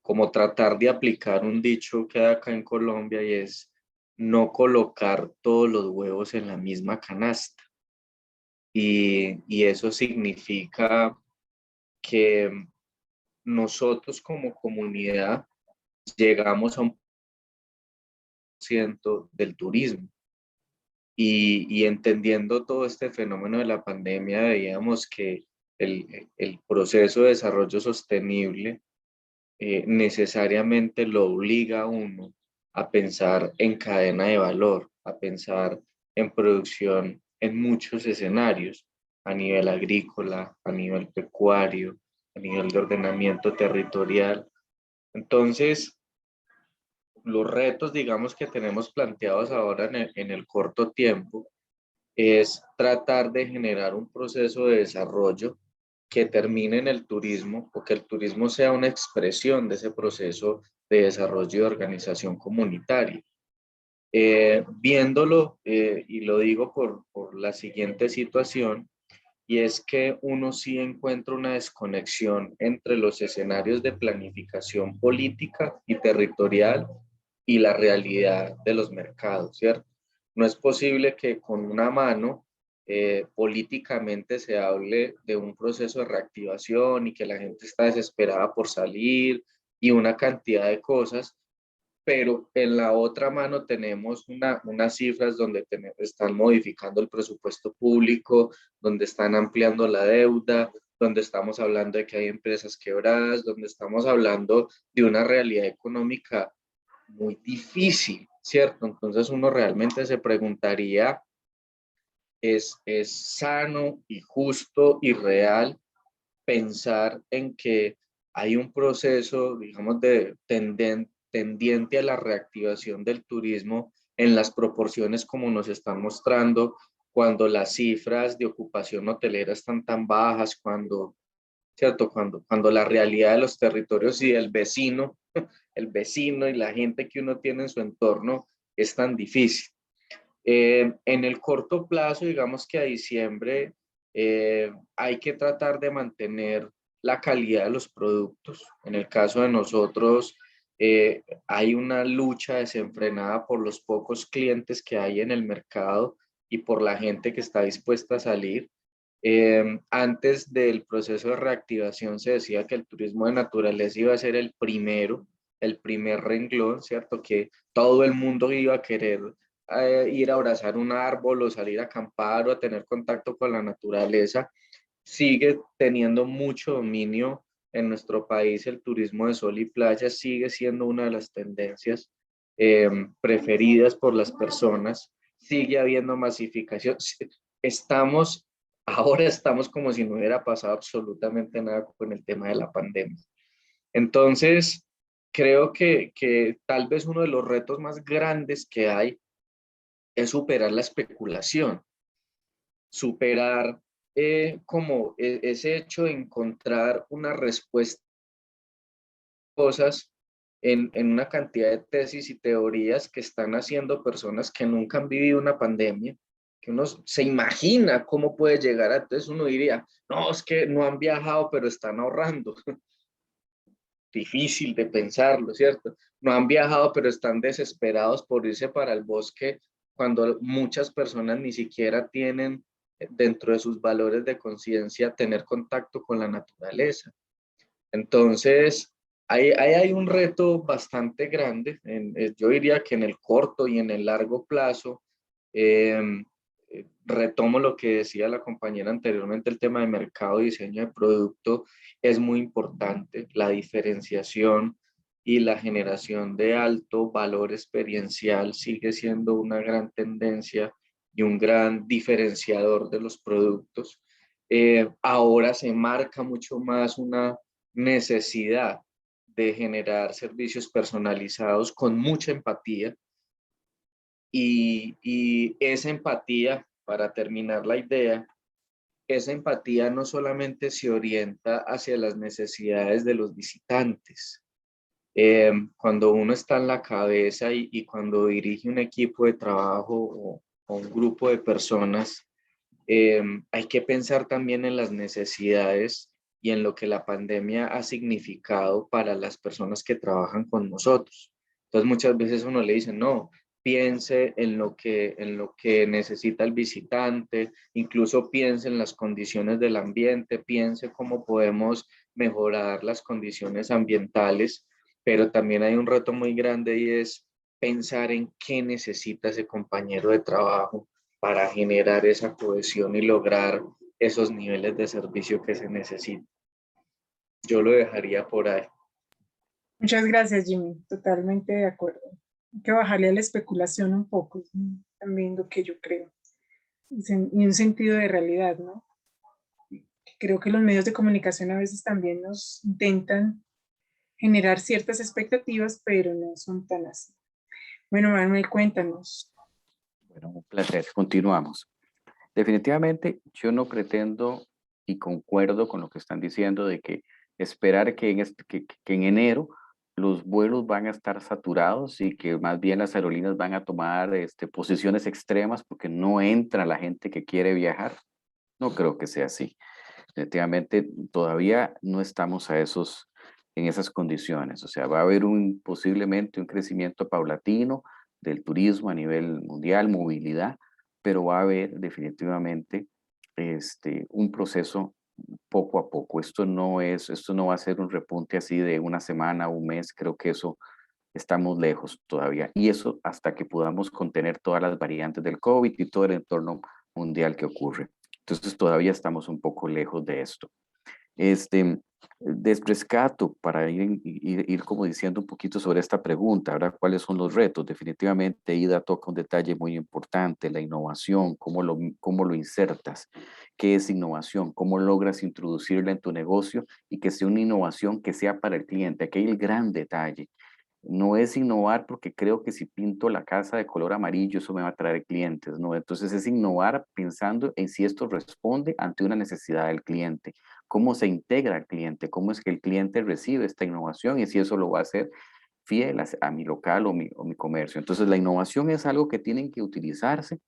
como tratar de aplicar un dicho que hay acá en Colombia y es no colocar todos los huevos en la misma canasta. Y eso significa que nosotros como comunidad llegamos a un % del turismo. Y entendiendo todo este fenómeno de la pandemia, veíamos que el proceso de desarrollo sostenible necesariamente lo obliga a uno a pensar en cadena de valor, a pensar en producción en muchos escenarios, a nivel agrícola, a nivel pecuario, a nivel de ordenamiento territorial. Entonces, los retos, digamos, que tenemos planteados ahora en el corto tiempo es tratar de generar un proceso de desarrollo que termine en el turismo o que el turismo sea una expresión de ese proceso de desarrollo y organización comunitaria. Viéndolo, y lo digo por la siguiente situación, y es que uno sí encuentra una desconexión entre los escenarios de planificación política y territorial y la realidad de los mercados, ¿cierto? No es posible que con una mano políticamente se hable de un proceso de reactivación y que la gente está desesperada por salir y una cantidad de cosas, pero en la otra mano tenemos unas cifras donde están modificando el presupuesto público, donde están ampliando la deuda, donde estamos hablando de que hay empresas quebradas, donde estamos hablando de una realidad económica muy difícil, ¿cierto? Entonces uno realmente se preguntaría, ¿es sano y justo y real pensar en que hay un proceso, digamos, tendiente a la reactivación del turismo en las proporciones como nos están mostrando, cuando las cifras de ocupación hotelera están tan bajas, ¿cierto? Cuando la realidad de los territorios y del vecino, el vecino y la gente que uno tiene en su entorno es tan difícil. En el corto plazo, digamos que a diciembre, hay que tratar de mantener la calidad de los productos. En el caso de nosotros, hay una lucha desenfrenada por los pocos clientes que hay en el mercado y por la gente que está dispuesta a salir. Antes del proceso de reactivación se decía que el turismo de naturaleza iba a ser el primer renglón, ¿cierto? Que todo el mundo iba a querer ir a abrazar un árbol o salir a acampar o a tener contacto con la naturaleza. Sigue teniendo mucho dominio en nuestro país el turismo de sol y playa, sigue siendo una de las tendencias preferidas por las personas, sigue habiendo masificación. Ahora estamos como si no hubiera pasado absolutamente nada con el tema de la pandemia. Entonces, creo que tal vez uno de los retos más grandes que hay es superar la especulación, superar como ese hecho de encontrar una respuesta a cosas en una cantidad de tesis y teorías que están haciendo personas que nunca han vivido una pandemia, que uno se imagina cómo puede llegar a, entonces uno diría, no, es que no han viajado, pero están ahorrando. Difícil de pensarlo, ¿cierto? No han viajado, pero están desesperados por irse para el bosque cuando muchas personas ni siquiera tienen dentro de sus valores de conciencia tener contacto con la naturaleza. Entonces, ahí hay un reto bastante grande. Yo diría que en el corto y en el largo plazo, retomo lo que decía la compañera anteriormente, el tema de mercado y diseño de producto es muy importante, la diferenciación y la generación de alto valor experiencial sigue siendo una gran tendencia y un gran diferenciador de los productos. Ahora se marca mucho más una necesidad de generar servicios personalizados con mucha empatía y esa empatía, para terminar la idea, esa empatía no solamente se orienta hacia las necesidades de los visitantes. Cuando uno está en la cabeza y cuando dirige un equipo de trabajo o un grupo de personas, hay que pensar también en las necesidades y en lo que la pandemia ha significado para las personas que trabajan con nosotros. Entonces muchas veces uno le dice, no, piense en lo que necesita el visitante, incluso piense en las condiciones del ambiente, piense cómo podemos mejorar las condiciones ambientales, pero también hay un reto muy grande y es pensar en qué necesita ese compañero de trabajo para generar esa cohesión y lograr esos niveles de servicio que se necesitan. Yo lo dejaría por ahí. Muchas gracias, Jimmy. Totalmente de acuerdo. Hay que bajarle a la especulación un poco, es también lo que yo creo. Y un sentido de realidad, ¿no? Creo que los medios de comunicación a veces también nos intentan generar ciertas expectativas, pero no son tan así. Bueno, Manuel, cuéntanos. Bueno, un placer. Continuamos. Definitivamente yo no pretendo y concuerdo con lo que están diciendo de que esperar que en enero los vuelos van a estar saturados y que más bien las aerolíneas van a tomar posiciones extremas porque no entra la gente que quiere viajar. No creo que sea así. Definitivamente todavía no estamos en esas condiciones. O sea, va a haber posiblemente un crecimiento paulatino del turismo a nivel mundial, movilidad, pero va a haber definitivamente un proceso poco a poco. Esto no va a ser un repunte así de una semana, un mes. Creo que eso estamos lejos todavía. Y eso hasta que podamos contener todas las variantes del COVID y todo el entorno mundial que ocurre. Entonces todavía estamos un poco lejos de esto. Rescato para ir como diciendo un poquito sobre esta pregunta, ¿verdad? ¿Cuáles son los retos? Definitivamente Ida toca un detalle muy importante, la innovación, cómo lo insertas, qué es innovación, cómo logras introducirla en tu negocio y que sea una innovación que sea para el cliente. Aquí hay el gran detalle. No es innovar porque creo que si pinto la casa de color amarillo eso me va a traer clientes, ¿no? Entonces es innovar pensando en si esto responde ante una necesidad del cliente, cómo se integra el cliente, cómo es que el cliente recibe esta innovación y si eso lo va a hacer fiel a mi local o mi comercio. Entonces la innovación es algo que tienen que utilizarse,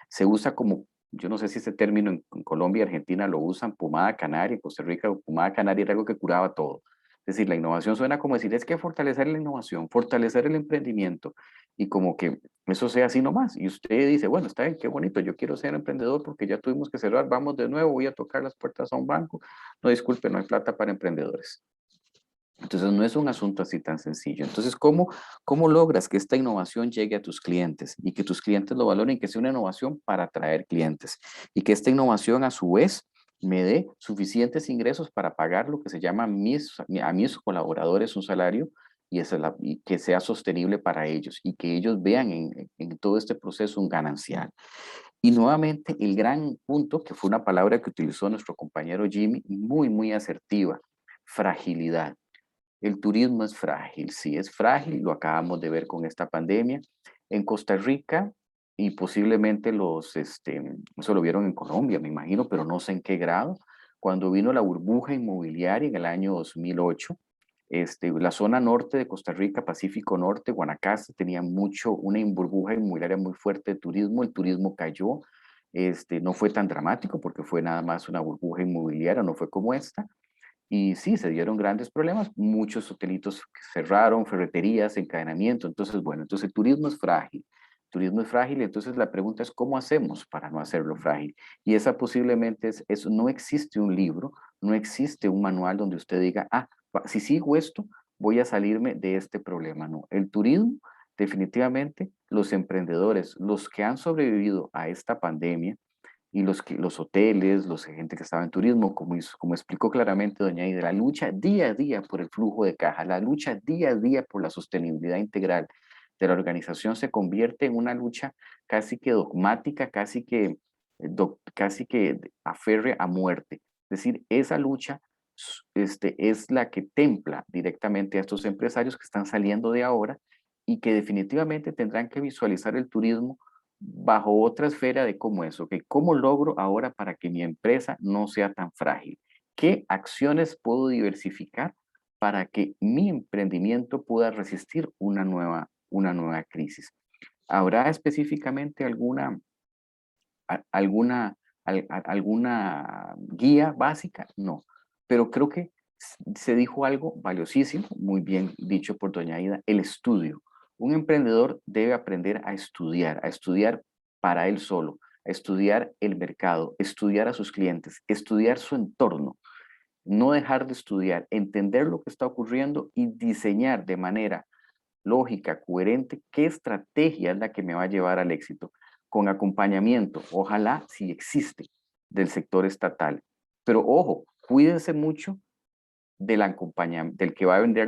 se usa como, yo no sé si ese término en Colombia y Argentina lo usan, pomada canaria, en Costa Rica pomada canaria era algo que curaba todo. Es decir, la innovación suena como decir, es que fortalecer la innovación, fortalecer el emprendimiento y como que eso sea así nomás. Y usted dice, bueno, está bien, qué bonito, yo quiero ser emprendedor porque ya tuvimos que cerrar, vamos de nuevo, voy a tocar las puertas a un banco. No, disculpe, no hay plata para emprendedores. Entonces no es un asunto así tan sencillo. Entonces, ¿cómo logras que esta innovación llegue a tus clientes y que tus clientes lo valoren, que sea una innovación para atraer clientes y que esta innovación a su vez me dé suficientes ingresos para pagar lo que se llama a mis colaboradores un salario y que sea sostenible para ellos y que ellos vean en todo este proceso un ganancial? Y nuevamente el gran punto, que fue una palabra que utilizó nuestro compañero Jimmy, muy, muy asertiva, fragilidad. El turismo es frágil, sí es frágil, lo acabamos de ver con esta pandemia. En Costa Rica y posiblemente eso lo vieron en Colombia, me imagino, pero no sé en qué grado, cuando vino la burbuja inmobiliaria en el año 2008, la zona norte de Costa Rica, Pacífico Norte, Guanacaste, tenía una burbuja inmobiliaria muy fuerte de turismo, el turismo cayó, no fue tan dramático porque fue nada más una burbuja inmobiliaria, no fue como esta, y sí, se dieron grandes problemas, muchos hotelitos cerraron, ferreterías, encadenamiento, entonces bueno, entonces el turismo es frágil, entonces la pregunta es ¿cómo hacemos para no hacerlo frágil? Y esa posiblemente no existe un libro, no existe un manual donde usted diga, si sigo esto, voy a salirme de este problema, no. El turismo, definitivamente, los emprendedores, los que han sobrevivido a esta pandemia, y los hoteles, la gente que estaba en turismo, como explicó claramente doña Ida, la lucha día a día por el flujo de caja, la lucha día a día por la sostenibilidad integral de la organización se convierte en una lucha casi que dogmática, casi que aferre a muerte. Es decir, esa lucha es la que templa directamente a estos empresarios que están saliendo de ahora y que definitivamente tendrán que visualizar el turismo bajo otra esfera de cómo es, ¿ok? ¿Cómo logro ahora para que mi empresa no sea tan frágil? ¿Qué acciones puedo diversificar para que mi emprendimiento pueda resistir una nueva crisis? ¿Habrá específicamente alguna guía básica? No, pero creo que se dijo algo valiosísimo, muy bien dicho por doña Aida, el estudio. Un emprendedor debe aprender a estudiar para él solo, a estudiar el mercado, estudiar a sus clientes, estudiar su entorno, no dejar de estudiar, entender lo que está ocurriendo y diseñar de manera lógica, coherente, qué estrategia es la que me va a llevar al éxito, con acompañamiento, ojalá si existe, del sector estatal. Pero ojo, cuídense mucho del que va a vender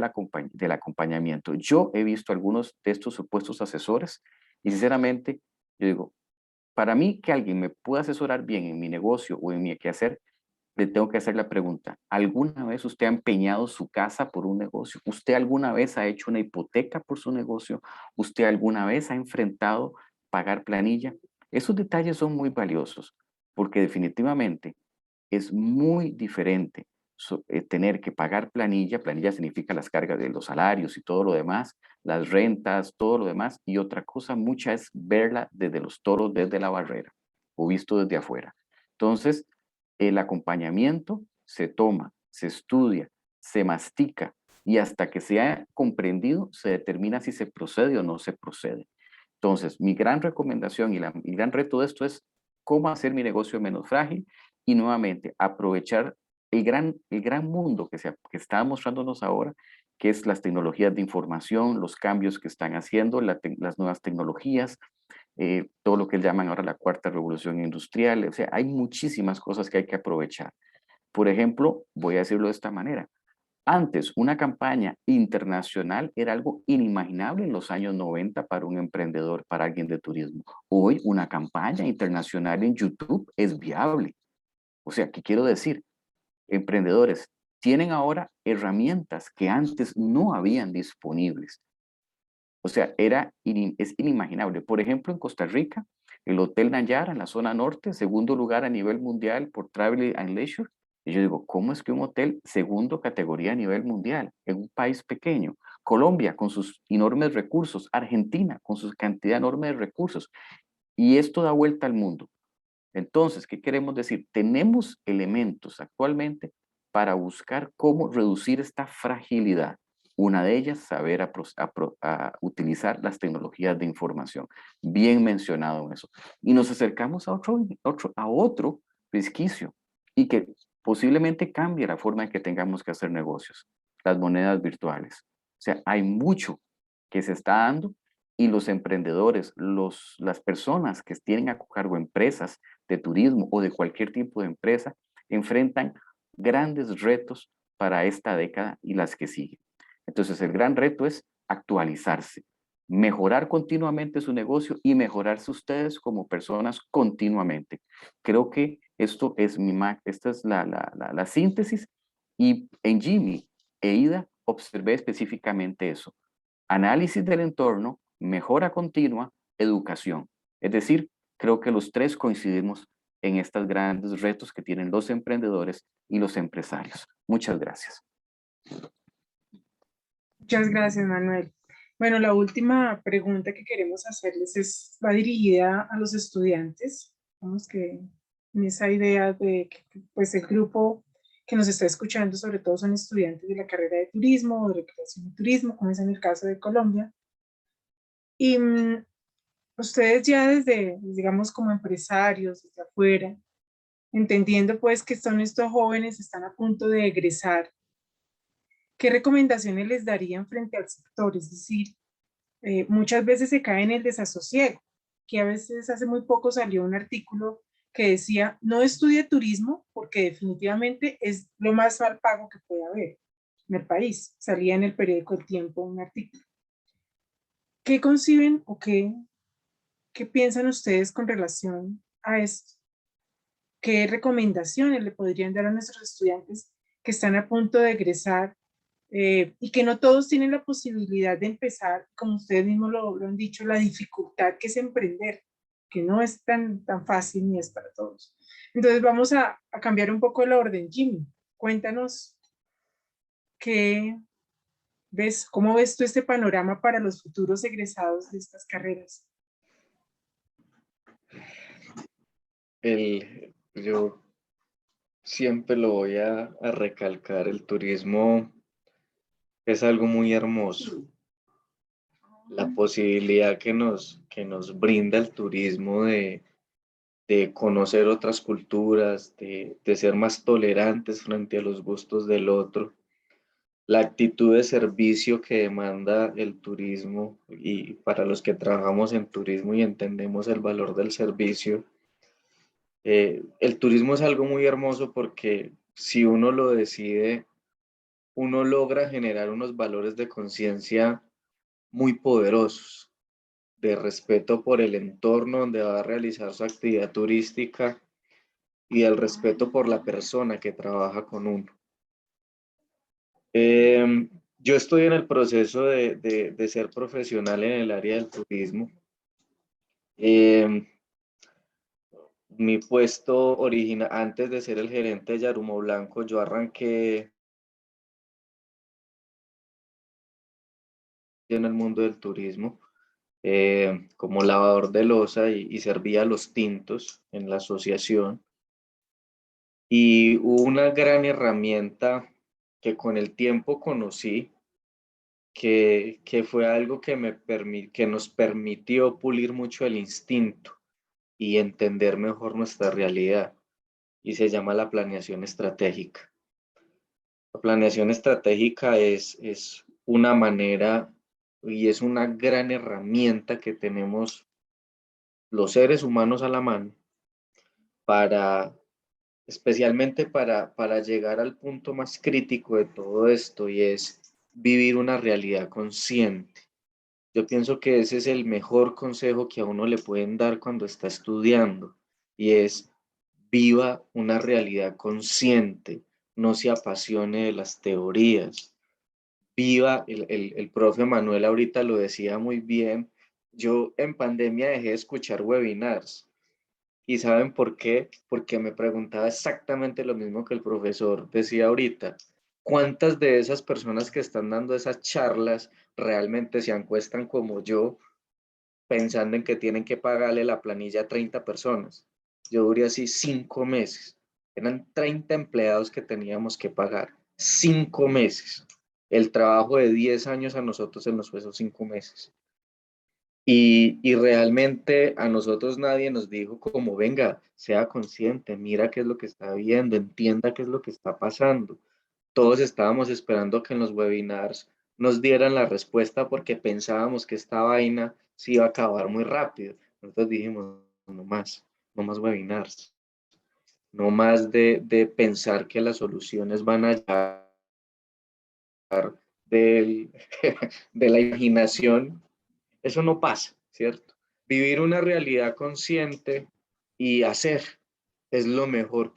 del acompañamiento. Yo he visto algunos de estos supuestos asesores y sinceramente, yo digo, para mí que alguien me pueda asesorar bien en mi negocio o en mi quehacer, le tengo que hacer la pregunta, ¿alguna vez usted ha empeñado su casa por un negocio? ¿Usted alguna vez ha hecho una hipoteca por su negocio? ¿Usted alguna vez ha enfrentado pagar planilla? Esos detalles son muy valiosos porque definitivamente es muy diferente tener que pagar planilla. Planilla significa las cargas de los salarios y todo lo demás, las rentas, todo lo demás. Y otra cosa mucha es verla desde los toros, desde la barrera o visto desde afuera. Entonces, el acompañamiento se toma, se estudia, se mastica y hasta que sea comprendido se determina si se procede o no se procede. Entonces, mi gran recomendación y el gran reto de esto es cómo hacer mi negocio menos frágil y nuevamente aprovechar el gran mundo que está mostrándonos ahora, que es las tecnologías de información, los cambios que están haciendo, las nuevas tecnologías, todo lo que llaman ahora la cuarta revolución industrial. O sea, hay muchísimas cosas que hay que aprovechar. Por ejemplo, voy a decirlo de esta manera. Antes, una campaña internacional era algo inimaginable en los años 90 para un emprendedor, para alguien de turismo. Hoy, una campaña internacional en YouTube es viable. O sea, ¿qué quiero decir? Emprendedores tienen ahora herramientas que antes no habían disponibles. O sea, es inimaginable. Por ejemplo, en Costa Rica, el Hotel Nayara, en la zona norte, segundo lugar a nivel mundial por Travel and Leisure. Y yo digo, ¿cómo es que un hotel segundo categoría a nivel mundial en un país pequeño? Colombia, con sus enormes recursos. Argentina, con su cantidad enorme de recursos. Y esto da vuelta al mundo. Entonces, ¿qué queremos decir? Tenemos elementos actualmente para buscar cómo reducir esta fragilidad. Una de ellas, saber utilizar las tecnologías de información. Bien mencionado en eso. Y nos acercamos a otro resquicio y que posiblemente cambie la forma en que tengamos que hacer negocios. Las monedas virtuales. O sea, hay mucho que se está dando y los emprendedores, las personas que tienen a cargo empresas de turismo o de cualquier tipo de empresa, enfrentan grandes retos para esta década y las que siguen. Entonces, el gran reto es actualizarse, mejorar continuamente su negocio y mejorarse ustedes como personas continuamente. Creo que esta es la síntesis y en Jimmy e Ida observé específicamente eso. Análisis del entorno, mejora continua, educación. Es decir, creo que los tres coincidimos en estos grandes retos que tienen los emprendedores y los empresarios. Muchas gracias. Muchas gracias, Manuel. Bueno, la última pregunta que queremos hacerles va dirigida a los estudiantes. Vamos que en esa idea de que pues el grupo que nos está escuchando sobre todo son estudiantes de la carrera de turismo o de recreación y turismo, como es en el caso de Colombia. Y ustedes ya desde, digamos, como empresarios, desde afuera, entendiendo pues que son estos jóvenes, están a punto de egresar, ¿qué recomendaciones les darían frente al sector? Es decir, muchas veces se cae en el desasosiego, que a veces hace muy poco salió un artículo que decía, no estudie turismo porque definitivamente es lo más mal pago que puede haber en el país. Salía en el periódico El Tiempo un artículo. ¿Qué conciben o qué piensan ustedes con relación a esto? ¿Qué recomendaciones le podrían dar a nuestros estudiantes que están a punto de egresar y que no todos tienen la posibilidad de empezar, como ustedes mismos lo han dicho, la dificultad que es emprender, que no es tan fácil ni es para todos? Entonces vamos a cambiar un poco el orden. Jimmy, cuéntanos cómo ves tú este panorama para los futuros egresados de estas carreras. Yo siempre lo voy a recalcar, el turismo es algo muy hermoso. La posibilidad que nos brinda el turismo de conocer otras culturas, de ser más tolerantes frente a los gustos del otro, la actitud de servicio que demanda el turismo, y para los que trabajamos en turismo y entendemos el valor del servicio, el turismo es algo muy hermoso porque si uno lo decide, uno logra generar unos valores de conciencia muy poderosos, de respeto por el entorno donde va a realizar su actividad turística y el respeto por la persona que trabaja con uno. Yo estoy en el proceso de ser profesional en el área del turismo. Mi puesto original, antes de ser el gerente de Yarumo Blanco, yo arranqué en el mundo del turismo como lavador de loza y servía los tintos en la asociación. Y hubo una gran herramienta que con el tiempo conocí, que fue algo que nos permitió pulir mucho el instinto y entender mejor nuestra realidad, y se llama la planeación estratégica. La planeación estratégica es una manera y es una gran herramienta que tenemos los seres humanos a la mano especialmente para llegar al punto más crítico de todo esto, y es vivir una realidad consciente. Yo pienso que ese es el mejor consejo que a uno le pueden dar cuando está estudiando, y es viva una realidad consciente, no se apasione de las teorías. Viva, el profe Manuel ahorita lo decía muy bien, yo en pandemia dejé de escuchar webinars. ¿Y saben por qué? Porque me preguntaba exactamente lo mismo que el profesor decía ahorita. ¿Cuántas de esas personas que están dando esas charlas realmente se acuestan como yo, pensando en que tienen que pagarle la planilla a 30 personas? Yo duré así 5 meses. Eran 30 empleados que teníamos que pagar. 5 meses. El trabajo de 10 años a nosotros se nos fue esos 5 meses. Y realmente a nosotros nadie nos dijo como, venga, sea consciente, mira qué es lo que está viendo, entienda qué es lo que está pasando. Todos estábamos esperando que en los webinars nos dieran la respuesta porque pensábamos que esta vaina se iba a acabar muy rápido. Nosotros dijimos, no más webinars, no más de pensar que las soluciones van a llegar de la imaginación. Eso no pasa, ¿cierto? Vivir una realidad consciente y hacer es lo mejor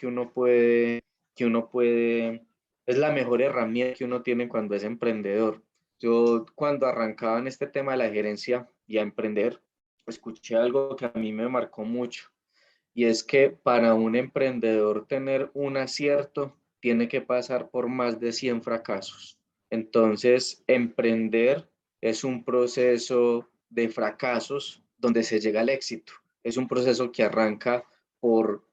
es la mejor herramienta que uno tiene cuando es emprendedor. Yo cuando arrancaba en este tema de la gerencia y a emprender, escuché algo que a mí me marcó mucho, y es que para un emprendedor tener un acierto tiene que pasar por más de 100 fracasos. Entonces, emprender es un proceso de fracasos donde se llega al éxito. Es un proceso que arranca por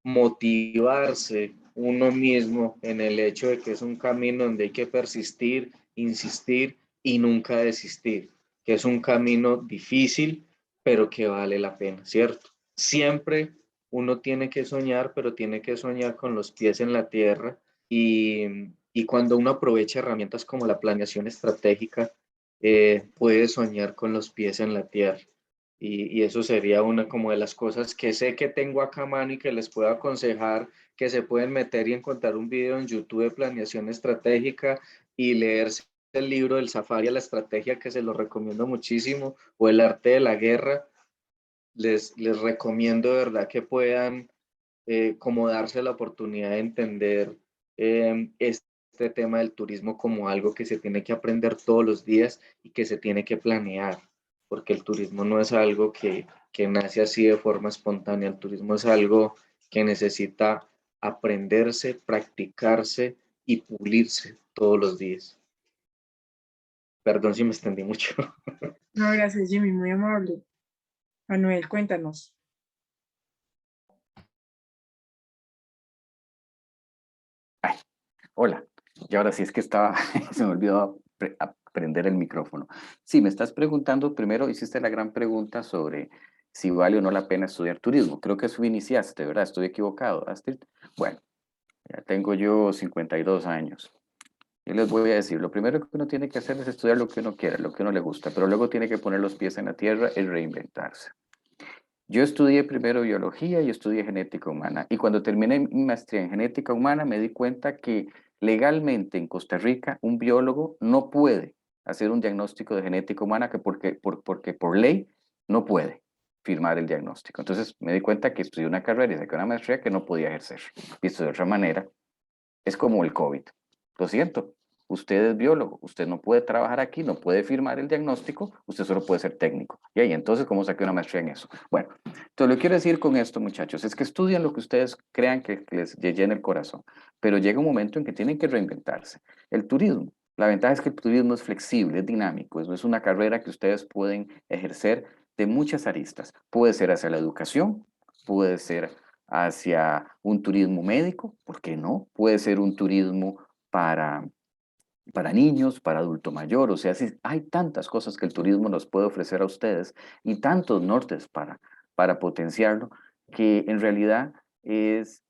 motivarse uno mismo en el hecho de que es un camino donde hay que persistir, insistir y nunca desistir, que es un camino difícil, pero que vale la pena, ¿cierto? Siempre uno tiene que soñar, pero tiene que soñar con los pies en la tierra, y cuando uno aprovecha herramientas como la planeación estratégica, puede soñar con los pies en la tierra. Y eso sería una como de las cosas que sé que tengo acá a mano y que les puedo aconsejar, que se pueden meter y encontrar un video en YouTube de planeación estratégica y leerse el libro del Safari a la estrategia, que se lo recomiendo muchísimo, o El arte de la guerra. Les recomiendo de verdad que puedan como darse la oportunidad de entender este tema del turismo como algo que se tiene que aprender todos los días y que se tiene que planear, porque el turismo no es algo que nace así de forma espontánea, el turismo es algo que necesita aprenderse, practicarse y pulirse todos los días. Perdón si me extendí mucho. No, gracias, Jimmy, muy amable. Manuel, cuéntanos. Ay, hola. Y ahora sí es que estaba, se me olvidó prender el micrófono. Sí, me estás preguntando, primero hiciste la gran pregunta sobre si vale o no la pena estudiar turismo. Creo que eso iniciaste, ¿verdad? Estoy equivocado, Astrid. Bueno, ya tengo yo 52 años. Y les voy a decir, lo primero que uno tiene que hacer es estudiar lo que uno quiere, lo que uno le gusta, pero luego tiene que poner los pies en la tierra y reinventarse. Yo estudié primero biología y estudié genética humana. Y cuando terminé mi maestría en genética humana me di cuenta que legalmente en Costa Rica un biólogo no puede hacer un diagnóstico de genética humana porque por ley no puede firmar el diagnóstico. Entonces me di cuenta que estudié una carrera y saqué una maestría que no podía ejercer. Visto de otra manera, es como el COVID. Lo siento, usted es biólogo, usted no puede trabajar aquí, no puede firmar el diagnóstico, usted solo puede ser técnico. Y ahí entonces, ¿cómo saqué una maestría en eso? Bueno, entonces lo que quiero decir con esto, muchachos, es que estudien lo que ustedes crean que les llene el corazón, pero llega un momento en que tienen que reinventarse. El turismo, la ventaja es que el turismo es flexible, es dinámico, es una carrera que ustedes pueden ejercer de muchas aristas. Puede ser hacia la educación, puede ser hacia un turismo médico, ¿por qué no? Puede ser un turismo para, para niños, para adulto mayor, o sea, sí, hay tantas cosas que el turismo nos puede ofrecer a ustedes y tantos nortes para potenciarlo, que en realidad es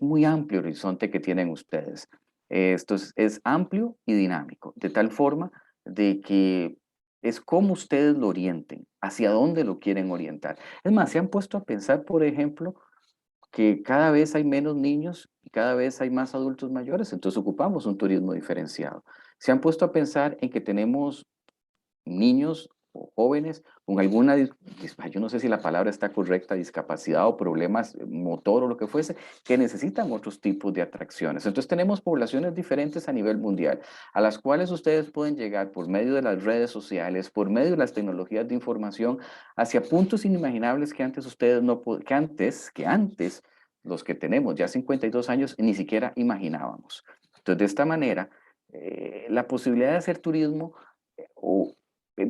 muy amplio el horizonte que tienen ustedes. Esto es amplio y dinámico, de tal forma de que es como ustedes lo orienten, hacia dónde lo quieren orientar. Es más, se han puesto a pensar, por ejemplo, que cada vez hay menos niños y cada vez hay más adultos mayores, entonces ocupamos un turismo diferenciado. Se han puesto a pensar en que tenemos niños o jóvenes con alguna, yo no sé si la palabra está correcta, discapacidad o problemas motor o lo que fuese, que necesitan otros tipos de atracciones. Entonces tenemos poblaciones diferentes a nivel mundial, a las cuales ustedes pueden llegar por medio de las redes sociales, por medio de las tecnologías de información, hacia puntos inimaginables que antes ustedes no, que antes los que tenemos ya 52 años ni siquiera imaginábamos. Entonces de esta manera, la posibilidad de hacer turismo o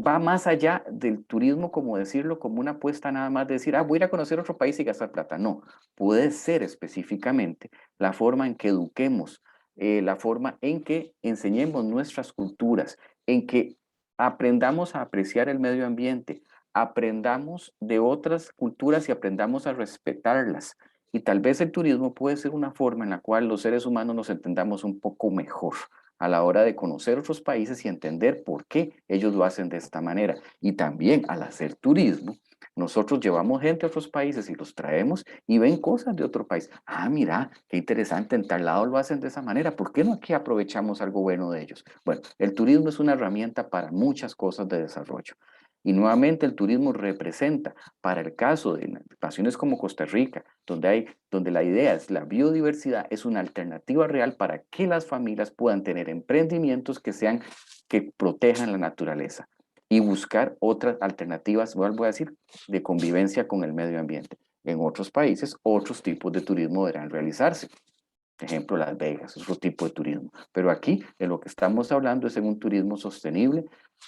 va más allá del turismo, como decirlo, como una apuesta nada más de decir, voy a ir a conocer otro país y gastar plata. No, puede ser específicamente la forma en que eduquemos, la forma en que enseñemos nuestras culturas, en que aprendamos a apreciar el medio ambiente, aprendamos de otras culturas y aprendamos a respetarlas. Y tal vez el turismo puede ser una forma en la cual los seres humanos nos entendamos un poco mejor a la hora de conocer otros países y entender por qué ellos lo hacen de esta manera. Y también al hacer turismo, nosotros llevamos gente a otros países y los traemos y ven cosas de otro país. Mira, qué interesante, en tal lado lo hacen de esa manera. ¿Por qué no aquí aprovechamos algo bueno de ellos? Bueno, el turismo es una herramienta para muchas cosas de desarrollo. Y nuevamente el turismo representa, para el caso de naciones como Costa Rica, donde la idea es la biodiversidad, es una alternativa real para que las familias puedan tener emprendimientos que protejan la naturaleza y buscar otras alternativas, vuelvo a decir, de convivencia con el medio ambiente. En otros países, otros tipos de turismo deberán realizarse. Por ejemplo, Las Vegas, es otro tipo de turismo. Pero aquí, de lo que estamos hablando es en un turismo sostenible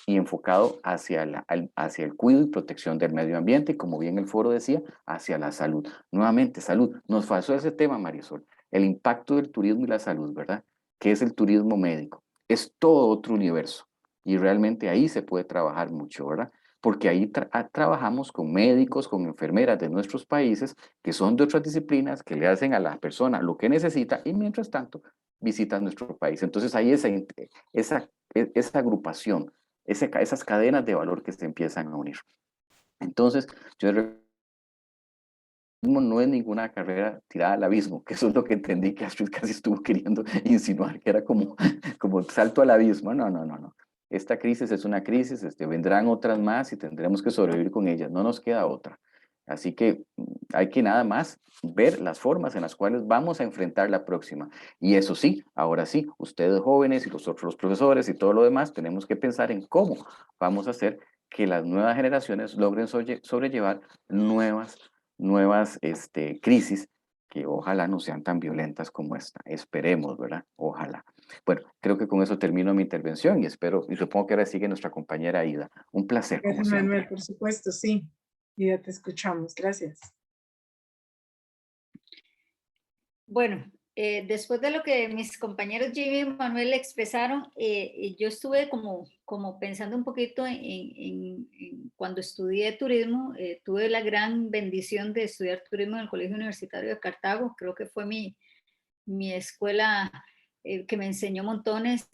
y enfocado hacia el cuidado y protección del medio ambiente y, como bien el foro decía, hacia la salud. Nuevamente, salud. Nos pasó ese tema, Marisol, el impacto del turismo y la salud, ¿verdad? ¿Qué es el turismo médico? Es todo otro universo y realmente ahí se puede trabajar mucho, ¿verdad? Porque ahí trabajamos con médicos, con enfermeras de nuestros países que son de otras disciplinas, que le hacen a la persona lo que necesita y mientras tanto visitan nuestro país. Entonces hay esa agrupación, esas cadenas de valor que se empiezan a unir. Entonces, no es ninguna carrera tirada al abismo, que eso es lo que entendí que Astrid casi estuvo queriendo insinuar, que era como salto al abismo. No, no, no, no. Esta crisis es una crisis, vendrán otras más y tendremos que sobrevivir con ellas, no nos queda otra. Así que hay que nada más ver las formas en las cuales vamos a enfrentar la próxima. Y eso sí, ahora sí, ustedes jóvenes y los otros profesores y todo lo demás, tenemos que pensar en cómo vamos a hacer que las nuevas generaciones logren sobrellevar nuevas crisis que ojalá no sean tan violentas como esta. Esperemos, ¿verdad? Ojalá. Bueno, creo que con eso termino mi intervención y espero, y supongo que ahora sigue nuestra compañera Aida. Un placer, como Gracias, siempre. Manuel, por supuesto, sí. Y ya te escuchamos. Gracias. Bueno, después de lo que mis compañeros Jimmy y Manuel expresaron, yo estuve como pensando un poquito en cuando estudié turismo. Tuve la gran bendición de estudiar turismo en el Colegio Universitario de Cartago. Creo que fue mi escuela que me enseñó montones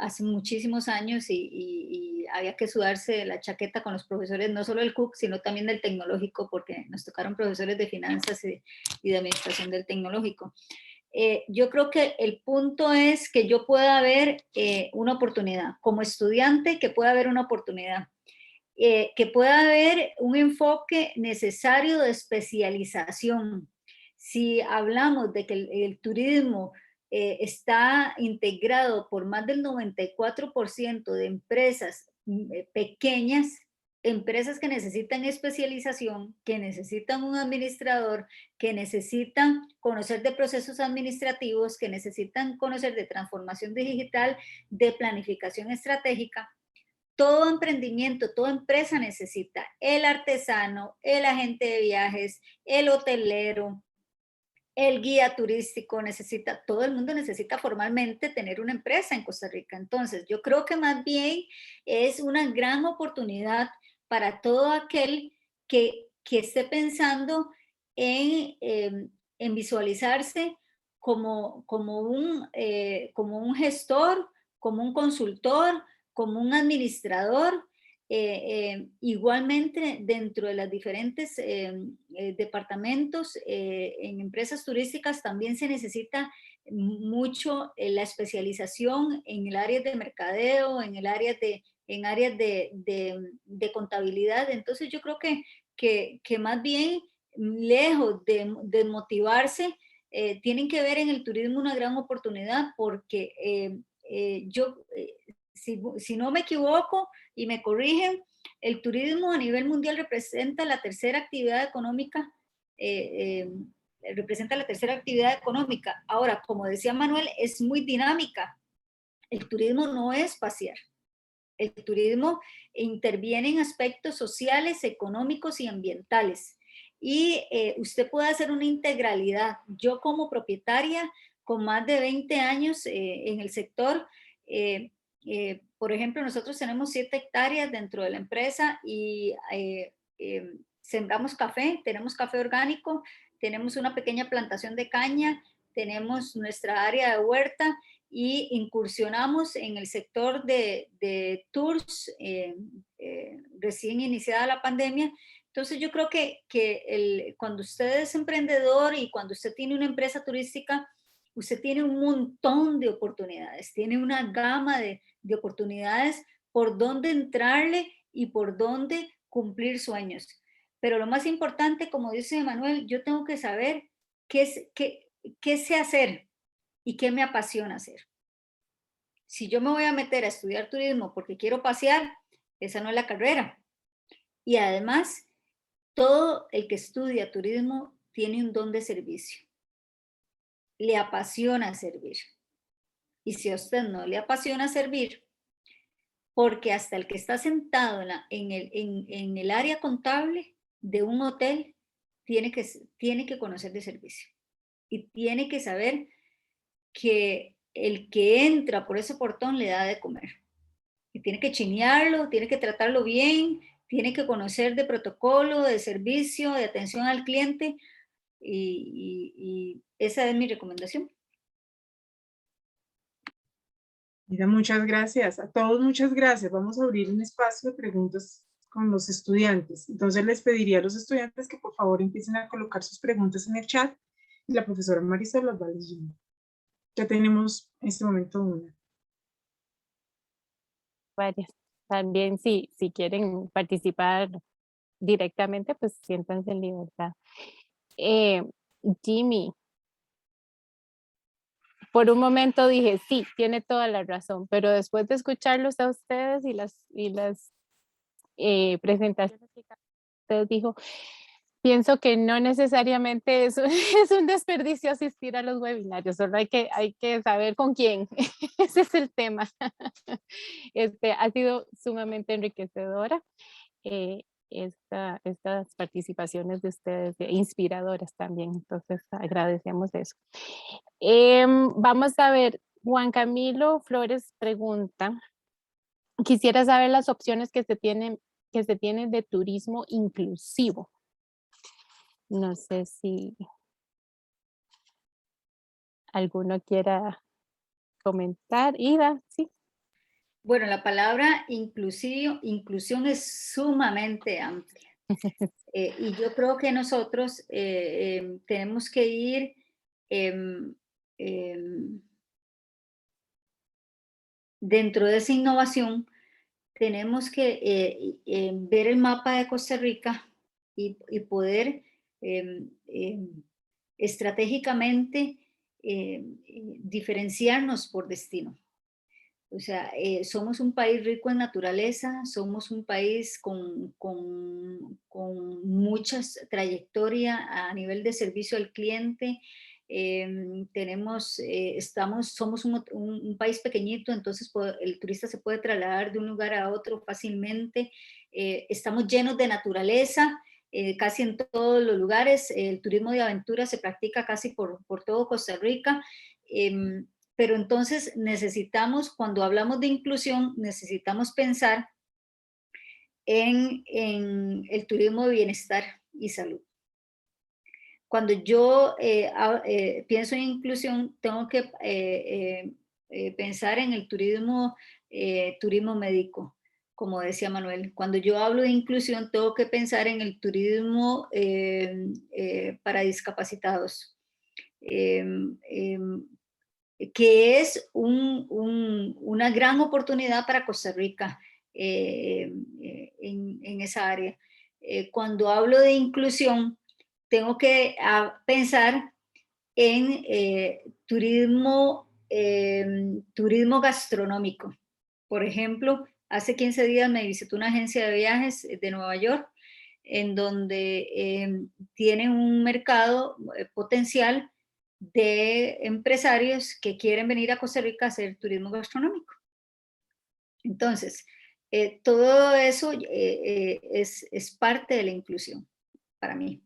hace muchísimos años, y había que sudarse la chaqueta con los profesores, no solo del CUC, sino también del tecnológico, porque nos tocaron profesores de finanzas y de administración del tecnológico. Yo creo que el punto es que yo pueda ver una oportunidad, como estudiante, que pueda haber una oportunidad, que pueda haber un enfoque necesario de especialización. Si hablamos de que el turismo está integrado por más del 94% de empresas pequeñas, empresas que necesitan especialización, que necesitan un administrador, que necesitan conocer de procesos administrativos, que necesitan conocer de transformación digital, de planificación estratégica. Todo emprendimiento, toda empresa necesita el artesano, el agente de viajes, el hotelero, el guía turístico, todo el mundo necesita formalmente tener una empresa en Costa Rica. Entonces, yo creo que más bien es una gran oportunidad para todo aquel que esté pensando en visualizarse como un gestor, como un consultor, como un administrador. Igualmente dentro de los diferentes departamentos en empresas turísticas también se necesita mucho la especialización en el área de mercadeo, en áreas de contabilidad. Entonces yo creo que más bien, lejos de motivarse, tienen que ver en el turismo una gran oportunidad, porque si no me equivoco y me corrigen, el turismo a nivel mundial representa la tercera actividad económica. Ahora, como decía Manuel, es muy dinámica. El turismo no es pasear. El turismo interviene en aspectos sociales, económicos y ambientales. Y usted puede hacer una integralidad. Yo, como propietaria con más de 20 años en el sector, por ejemplo, nosotros tenemos 7 hectáreas dentro de la empresa y sembramos café, tenemos café orgánico, tenemos una pequeña plantación de caña, tenemos nuestra área de huerta y incursionamos en el sector de tours recién iniciada la pandemia. Entonces yo creo que cuando usted es emprendedor y cuando usted tiene una empresa turística, usted tiene un montón de oportunidades, tiene una gama de oportunidades por dónde entrarle y por dónde cumplir sueños. Pero lo más importante, como dice Manuel, yo tengo que saber qué sé hacer y qué me apasiona hacer. Si yo me voy a meter a estudiar turismo porque quiero pasear, esa no es la carrera. Y además, todo el que estudia turismo tiene un don de servicio. Le apasiona servir. Y si a usted no le apasiona servir, porque hasta el que está sentado en el área contable de un hotel tiene que conocer de servicio. Y tiene que saber que el que entra por ese portón le da de comer. Y tiene que chinearlo, tiene que tratarlo bien, tiene que conocer de protocolo, de servicio, de atención al cliente. Y esa es mi recomendación. Mira, muchas gracias. A todos, muchas gracias. Vamos a abrir un espacio de preguntas con los estudiantes. Entonces les pediría a los estudiantes que por favor empiecen a colocar sus preguntas en el chat y la profesora Marisol las va leyendo. Ya tenemos en este momento una. Varias. También si quieren participar directamente, pues siéntanse en libertad. Jimmy, por un momento dije, sí, tiene toda la razón, pero después de escucharlos a ustedes y las presentaciones que ustedes dijo, pienso que no necesariamente es un desperdicio asistir a los webinarios, solo hay que saber con quién. Ese es el tema. Ha sido sumamente enriquecedora estas participaciones de ustedes, inspiradoras también, entonces agradecemos eso. Vamos a ver, Juan Camilo Flores pregunta, quisiera saber las opciones que se tienen de turismo inclusivo. No sé si alguno quiera comentar. Ida, sí. Bueno, la palabra inclusión es sumamente amplia. Y yo creo que nosotros tenemos que ir dentro de esa innovación, tenemos que ver el mapa de Costa Rica y poder estratégicamente diferenciarnos por destino. O sea, somos un país rico en naturaleza, somos un país con mucha trayectoria a nivel de servicio al cliente. Somos un país pequeñito, entonces el turista se puede trasladar de un lugar a otro fácilmente. Estamos llenos de naturaleza, casi en todos los lugares. El turismo de aventura se practica casi por todo Costa Rica. Pero entonces necesitamos, cuando hablamos de inclusión, necesitamos pensar en el turismo de bienestar y salud. Cuando yo pienso en inclusión, tengo que pensar en el turismo médico, como decía Manuel. Cuando yo hablo de inclusión, tengo que pensar en el turismo para discapacitados. Que es una gran oportunidad para Costa Rica en esa área. Cuando hablo de inclusión, tengo que pensar en turismo gastronómico. Por ejemplo, hace 15 días me visitó una agencia de viajes de Nueva York, en donde tienen un mercado potencial de empresarios que quieren venir a Costa Rica a hacer turismo gastronómico. Entonces, todo eso es parte de la inclusión para mí.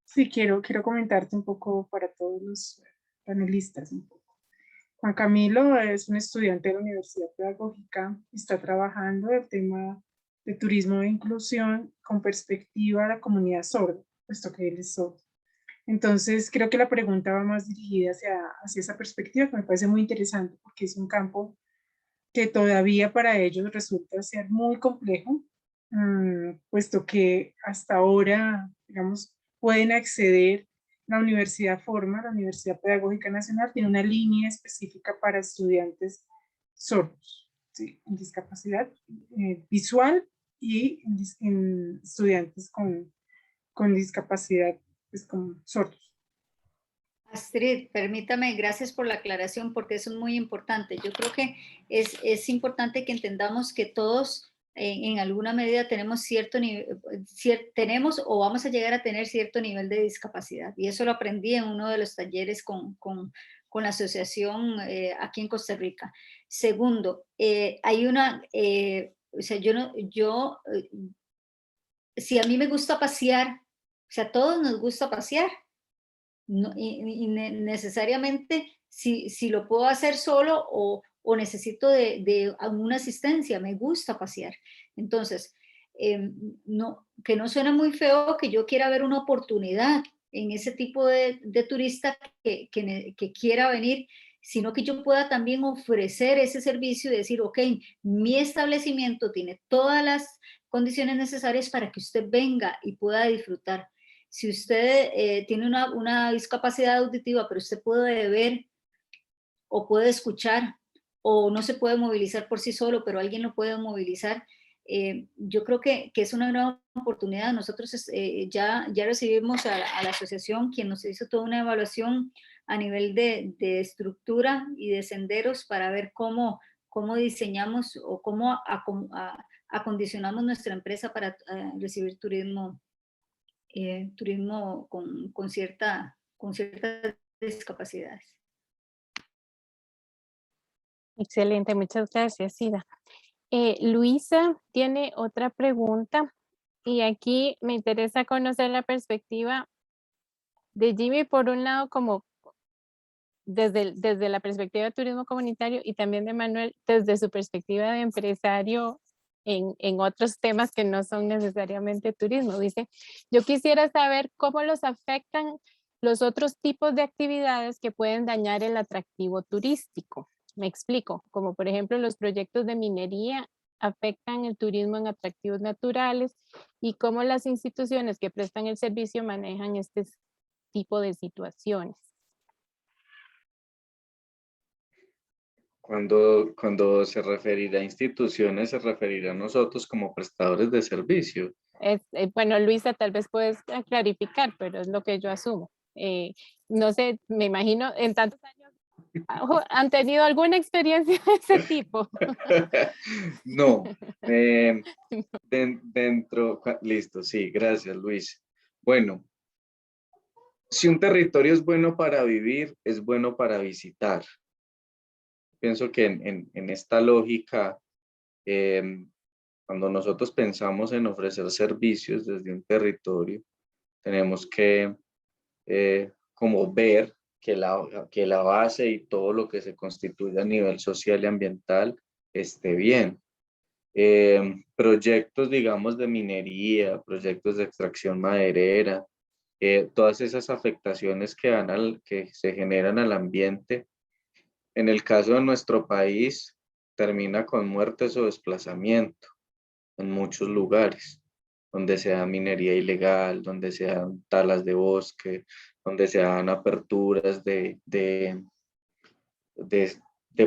Sí, quiero comentarte un poco para todos los panelistas un poco. Juan Camilo es un estudiante de la Universidad Pedagógica, está trabajando el tema de turismo e inclusión con perspectiva a la comunidad sorda, puesto que él es sordo. Entonces, creo que la pregunta va más dirigida hacia esa perspectiva, que me parece muy interesante porque es un campo que todavía para ellos resulta ser muy complejo, puesto que hasta ahora, digamos, pueden acceder, la Universidad Pedagógica Nacional, tiene una línea específica para estudiantes sordos, ¿sí? En discapacidad visual y en estudiantes con discapacidad, pues, con sordos. Astrid, permítame, gracias por la aclaración porque eso es muy importante. Yo creo que es importante que entendamos que todos en alguna medida tenemos tenemos o vamos a llegar a tener cierto nivel de discapacidad. Y eso lo aprendí en uno de los talleres con la asociación aquí en Costa Rica. Segundo, hay o sea, si a mí me gusta pasear, o sea, a todos nos gusta pasear. No, y necesariamente si lo puedo hacer solo o necesito de alguna asistencia, me gusta pasear. Entonces, que no suena muy feo que yo quiera ver una oportunidad en ese tipo de turista que quiera venir sino que yo pueda también ofrecer ese servicio y decir, ok, mi establecimiento tiene todas las condiciones necesarias para que usted venga y pueda disfrutar. Si usted tiene una discapacidad auditiva, pero usted puede ver o puede escuchar o no se puede movilizar por sí solo, pero alguien lo puede movilizar, yo creo que es una gran oportunidad. Nosotros ya recibimos a la asociación, quien nos hizo toda una evaluación a nivel de estructura y de senderos para ver cómo diseñamos o cómo acondicionamos nuestra empresa para recibir turismo con ciertas discapacidades. Excelente, muchas gracias, Ida. Luisa tiene otra pregunta y aquí me interesa conocer la perspectiva de Jimmy, por un lado, como desde la perspectiva de turismo comunitario, y también de Manuel desde su perspectiva de empresario en otros temas que no son necesariamente turismo. Dice, yo quisiera saber cómo los afectan los otros tipos de actividades que pueden dañar el atractivo turístico. Me explico, como por ejemplo los proyectos de minería afectan el turismo en atractivos naturales y cómo las instituciones que prestan el servicio manejan este tipo de situaciones. Cuando se referirá a instituciones, se referirá a nosotros como prestadores de servicio. Bueno, Luisa, tal vez puedes clarificar, pero es lo que yo asumo. No sé, me imagino, en tantos años, ¿han tenido alguna experiencia de ese tipo? No. Listo, sí, gracias, Luis. Bueno, si un territorio es bueno para vivir, es bueno para visitar. Pienso que en esta lógica, cuando nosotros pensamos en ofrecer servicios desde un territorio, tenemos que como ver que la base y todo lo que se constituye a nivel social y ambiental esté bien. Proyectos, digamos, de minería, proyectos de extracción maderera, todas esas afectaciones que se generan al ambiente, en el caso de nuestro país, termina con muertes o desplazamiento en muchos lugares, donde se da minería ilegal, donde se dan talas de bosque, donde se dan aperturas de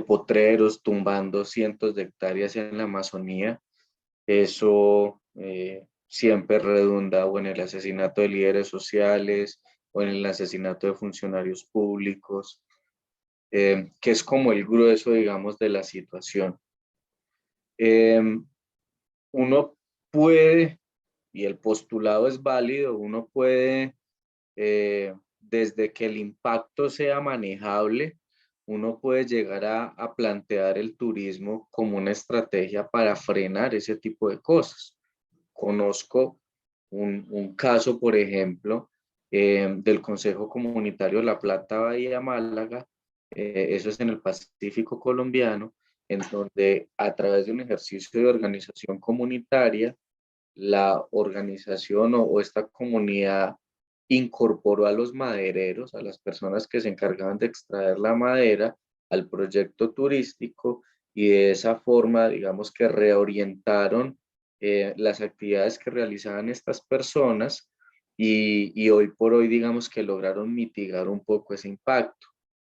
potreros, tumbando cientos de hectáreas en la Amazonía. Eso siempre redunda o en el asesinato de líderes sociales o en el asesinato de funcionarios públicos, que es como el grueso, digamos, de la situación. Uno puede, y el postulado es válido, uno puede, desde que el impacto sea manejable, uno puede llegar a plantear el turismo como una estrategia para frenar ese tipo de cosas. Conozco un caso, por ejemplo, del Consejo Comunitario La Plata, Bahía Málaga, eso es en el Pacífico colombiano, en donde a través de un ejercicio de organización comunitaria, la organización o esta comunidad incorporó a los madereros, a las personas que se encargaban de extraer la madera, al proyecto turístico, y de esa forma, digamos que reorientaron las actividades que realizaban estas personas y hoy por hoy, digamos que lograron mitigar un poco ese impacto.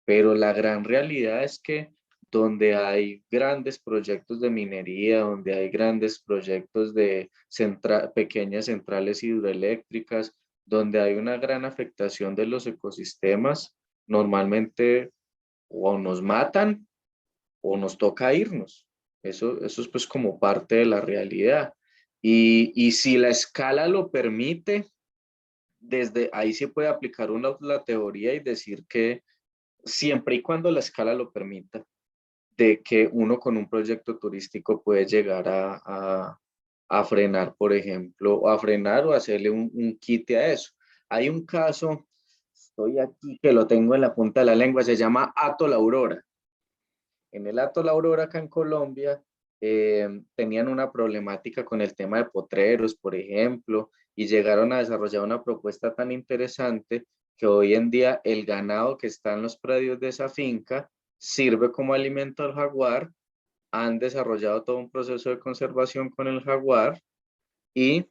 Pero la gran realidad es que donde hay grandes proyectos de minería, donde hay grandes proyectos de pequeñas centrales hidroeléctricas, donde hay una gran afectación de los ecosistemas, normalmente o nos matan o nos toca irnos. Eso es pues como parte de la realidad. Y si la escala lo permite, desde ahí se puede aplicar la teoría y decir que siempre y cuando la escala lo permita, de que uno con un proyecto turístico puede llegar a frenar, por ejemplo, o a frenar o hacerle un quite a eso. Hay un caso, estoy aquí que lo tengo en la punta de la lengua, se llama Hato La Aurora. En el Hato La Aurora, acá en Colombia, tenían una problemática con el tema de potreros, por ejemplo, y llegaron a desarrollar una propuesta tan interesante que hoy en día el ganado que está en los predios de esa finca sirve como alimento al jaguar, han desarrollado todo un proceso de conservación con el jaguar y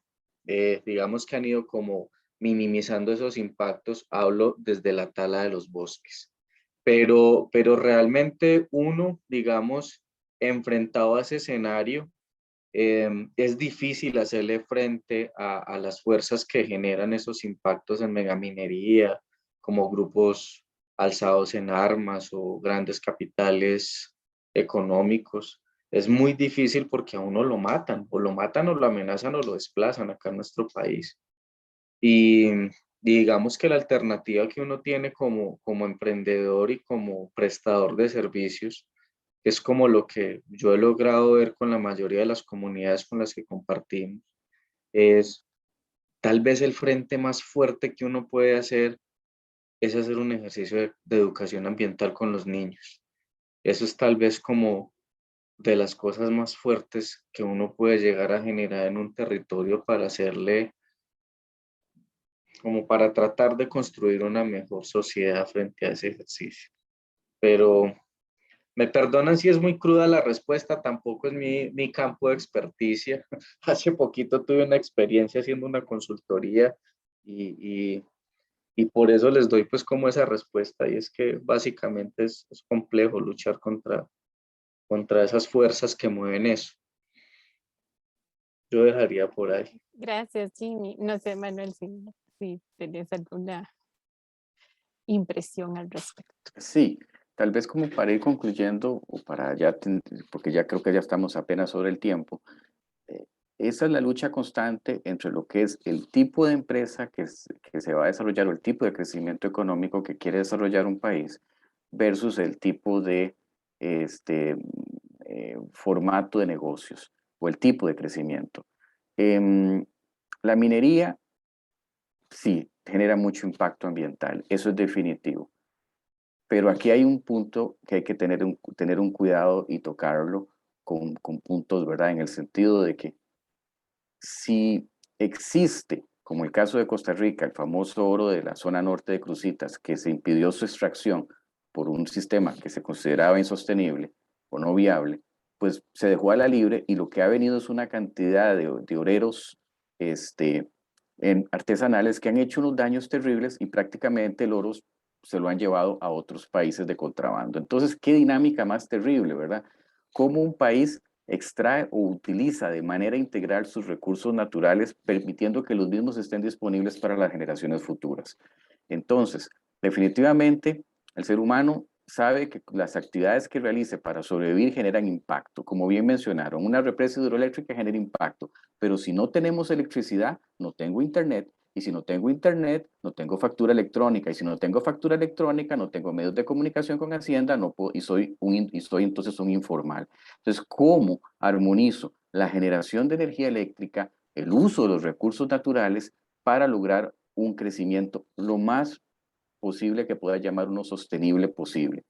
digamos que han ido como minimizando esos impactos, hablo desde la tala de los bosques. Pero realmente uno, digamos, enfrentado a ese escenario, es difícil hacerle frente a las fuerzas que generan esos impactos en megaminería, como grupos alzados en armas o grandes capitales económicos. Es muy difícil porque a uno lo matan o lo amenazan o lo desplazan acá en nuestro país. Y digamos que la alternativa que uno tiene como emprendedor y como prestador de servicios es como lo que yo he logrado ver con la mayoría de las comunidades con las que compartimos, es tal vez el frente más fuerte que uno puede hacer es hacer un ejercicio de educación ambiental con los niños. Eso es tal vez como de las cosas más fuertes que uno puede llegar a generar en un territorio para hacerle, como para tratar de construir una mejor sociedad frente a ese ejercicio. Pero me perdonan si es muy cruda la respuesta, tampoco es mi campo de experticia. Hace poquito tuve una experiencia haciendo una consultoría y por eso les doy pues como esa respuesta, y es que básicamente es complejo luchar contra esas fuerzas que mueven eso. Yo dejaría por ahí. Gracias, Jimmy. No sé, Manuel, si tenés alguna impresión al respecto. Sí, tal vez como para ir concluyendo, o para ya, porque ya creo que ya estamos apenas sobre el tiempo, esa es la lucha constante entre lo que es el tipo de empresa que se va a desarrollar o el tipo de crecimiento económico que quiere desarrollar un país versus el tipo de formato de negocios o el tipo de crecimiento. La minería sí genera mucho impacto ambiental, eso es definitivo. Pero aquí hay un punto que hay que tener un cuidado y tocarlo con puntos, ¿verdad? En el sentido de que si existe, como el caso de Costa Rica, el famoso oro de la zona norte de Cruzitas, que se impidió su extracción por un sistema que se consideraba insostenible o no viable, pues se dejó a la libre y lo que ha venido es una cantidad de oreros artesanales que han hecho unos daños terribles y prácticamente el oro se lo han llevado a otros países de contrabando. Entonces, qué dinámica más terrible, ¿verdad? Cómo un país extrae o utiliza de manera integral sus recursos naturales, permitiendo que los mismos estén disponibles para las generaciones futuras. Entonces, definitivamente, el ser humano sabe que las actividades que realice para sobrevivir generan impacto. Como bien mencionaron, una represa hidroeléctrica genera impacto, pero si no tenemos electricidad, no tengo internet, y si no tengo internet, no tengo factura electrónica, y si no tengo factura electrónica, no tengo medios de comunicación con Hacienda, no puedo, y soy entonces un informal. Entonces, ¿cómo armonizo la generación de energía eléctrica, el uso de los recursos naturales para lograr un crecimiento lo más posible que pueda llamar uno sostenible posible?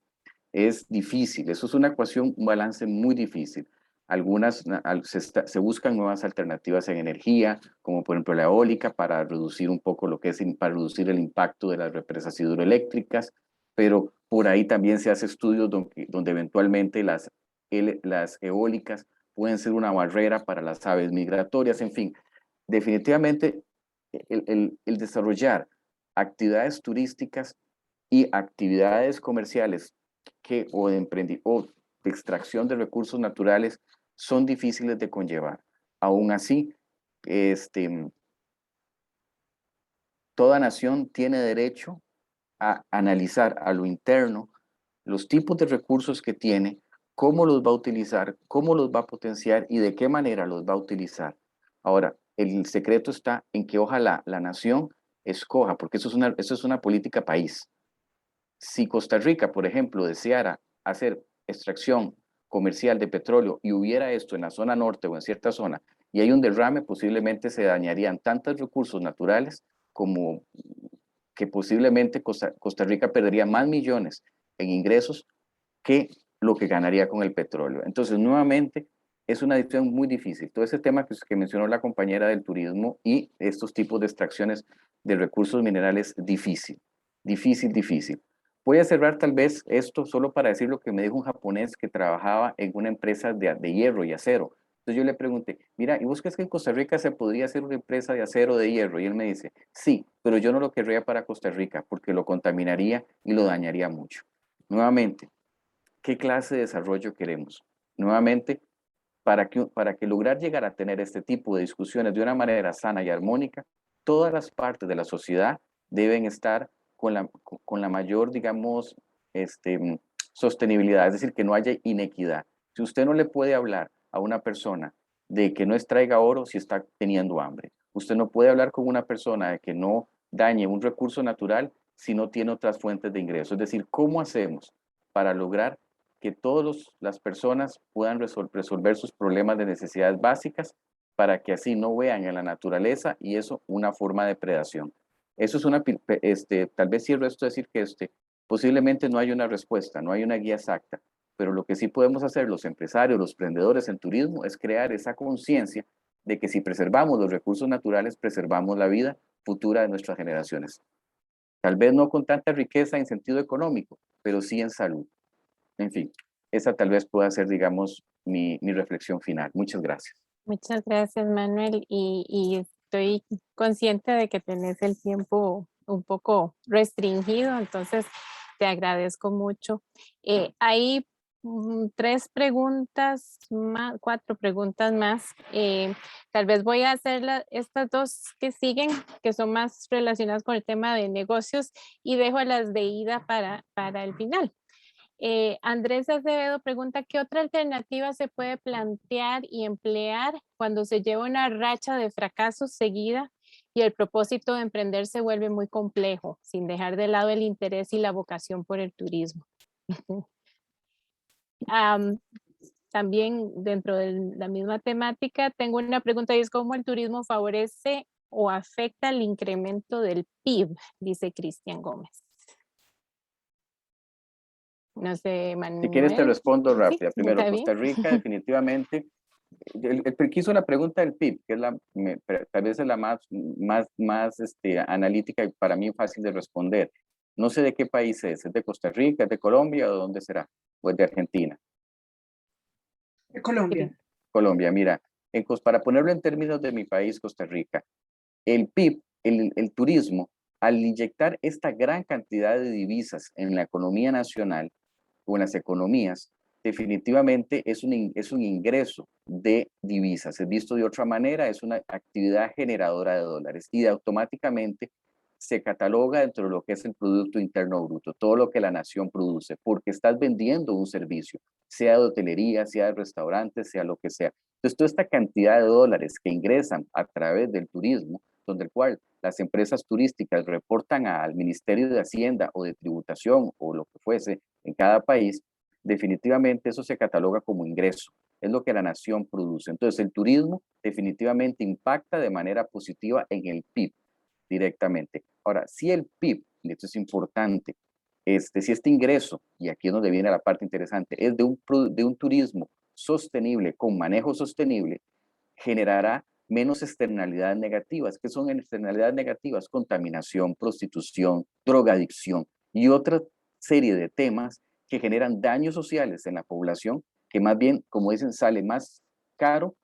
Es difícil, eso es una ecuación, un balance muy difícil. Algunas se buscan nuevas alternativas en energía, como por ejemplo la eólica, para reducir un poco lo que es, para reducir el impacto de las represas hidroeléctricas, pero por ahí también se hace estudios donde eventualmente las eólicas pueden ser una barrera para las aves migratorias, en fin, definitivamente el desarrollar actividades turísticas y actividades comerciales o de extracción de recursos naturales son difíciles de conllevar. Aún así, toda nación tiene derecho a analizar a lo interno los tipos de recursos que tiene, cómo los va a utilizar, cómo los va a potenciar y de qué manera los va a utilizar. Ahora, el secreto está en que ojalá la nación escoja, porque eso es una política país. Si Costa Rica, por ejemplo, deseara hacer extracción comercial de petróleo y hubiera esto en la zona norte o en cierta zona y hay un derrame, posiblemente se dañarían tantos recursos naturales como que posiblemente Costa Rica perdería más millones en ingresos que lo que ganaría con el petróleo. Entonces, nuevamente, es una decisión muy difícil. Todo ese tema que mencionó la compañera del turismo y estos tipos de extracciones de recursos minerales, difícil, difícil, difícil. Voy a cerrar tal vez esto solo para decir lo que me dijo un japonés que trabajaba en una empresa de hierro y acero. Entonces yo le pregunté, mira, ¿y vos crees que en Costa Rica se podría hacer una empresa de acero o de hierro? Y él me dice, sí, pero yo no lo querría para Costa Rica porque lo contaminaría y lo dañaría mucho. Nuevamente, ¿qué clase de desarrollo queremos? Nuevamente, para que lograr llegar a tener este tipo de discusiones de una manera sana y armónica, todas las partes de la sociedad deben estar con la mayor, digamos, sostenibilidad, es decir, que no haya inequidad. Si usted no le puede hablar a una persona de que no extraiga oro si está teniendo hambre, usted no puede hablar con una persona de que no dañe un recurso natural si no tiene otras fuentes de ingreso. Es decir, ¿cómo hacemos para lograr que todas las personas puedan resolver sus problemas de necesidades básicas para que así no vean en la naturaleza y eso una forma de predación? Eso es tal vez cierro esto decir que posiblemente no hay una respuesta, no hay una guía exacta, pero lo que sí podemos hacer los empresarios, los emprendedores en turismo es crear esa conciencia de que si preservamos los recursos naturales, preservamos la vida futura de nuestras generaciones. Tal vez no con tanta riqueza en sentido económico, pero sí en salud. En fin, esa tal vez pueda ser, digamos, mi reflexión final. Muchas gracias. Muchas gracias, Manuel. Y estoy consciente de que tenés el tiempo un poco restringido, entonces te agradezco mucho. Hay 3 preguntas más, 4 preguntas más. Tal vez voy a hacer estas 2 que siguen, que son más relacionadas con el tema de negocios, y dejo las de Ida para el final. Andrés Acevedo pregunta, ¿qué otra alternativa se puede plantear y emplear cuando se lleva una racha de fracasos seguida y el propósito de emprender se vuelve muy complejo, sin dejar de lado el interés y la vocación por el turismo? También dentro de la misma temática tengo una pregunta y es ¿cómo el turismo favorece o afecta el incremento del PIB? Dice Cristian Gómez. No sé, Manuel. Si quieres te respondo rápida. Sí, Primero, ¿está Costa bien? Rica definitivamente, el que hizo la pregunta del PIB, que es tal vez es la más analítica y para mí fácil de responder. No sé de qué país ¿es de Costa Rica, es de Colombia o de dónde será? ¿O es de Argentina? De Colombia. Colombia, mira, para ponerlo en términos de mi país, Costa Rica, el PIB, el turismo, al inyectar esta gran cantidad de divisas en la economía nacional o en las economías, definitivamente es un ingreso de divisas. Es visto de otra manera, es una actividad generadora de dólares y automáticamente se cataloga dentro de lo que es el Producto Interno Bruto, todo lo que la nación produce, porque estás vendiendo un servicio, sea de hotelería, sea de restaurantes, sea lo que sea. Entonces, toda esta cantidad de dólares que ingresan a través del turismo, donde el cual las empresas turísticas reportan al Ministerio de Hacienda o de Tributación o lo que fuese en cada país, definitivamente eso se cataloga como ingreso, es lo que la nación produce. Entonces, el turismo definitivamente impacta de manera positiva en el PIB directamente. Ahora, si el PIB, y esto es importante, si este ingreso, y aquí es donde viene la parte interesante, es de un turismo sostenible, con manejo sostenible, generará menos externalidades negativas. ¿Qué son externalidades negativas? Contaminación, prostitución, drogadicción y otra serie de temas que generan daños sociales en la población, que más bien, como dicen, sale más caro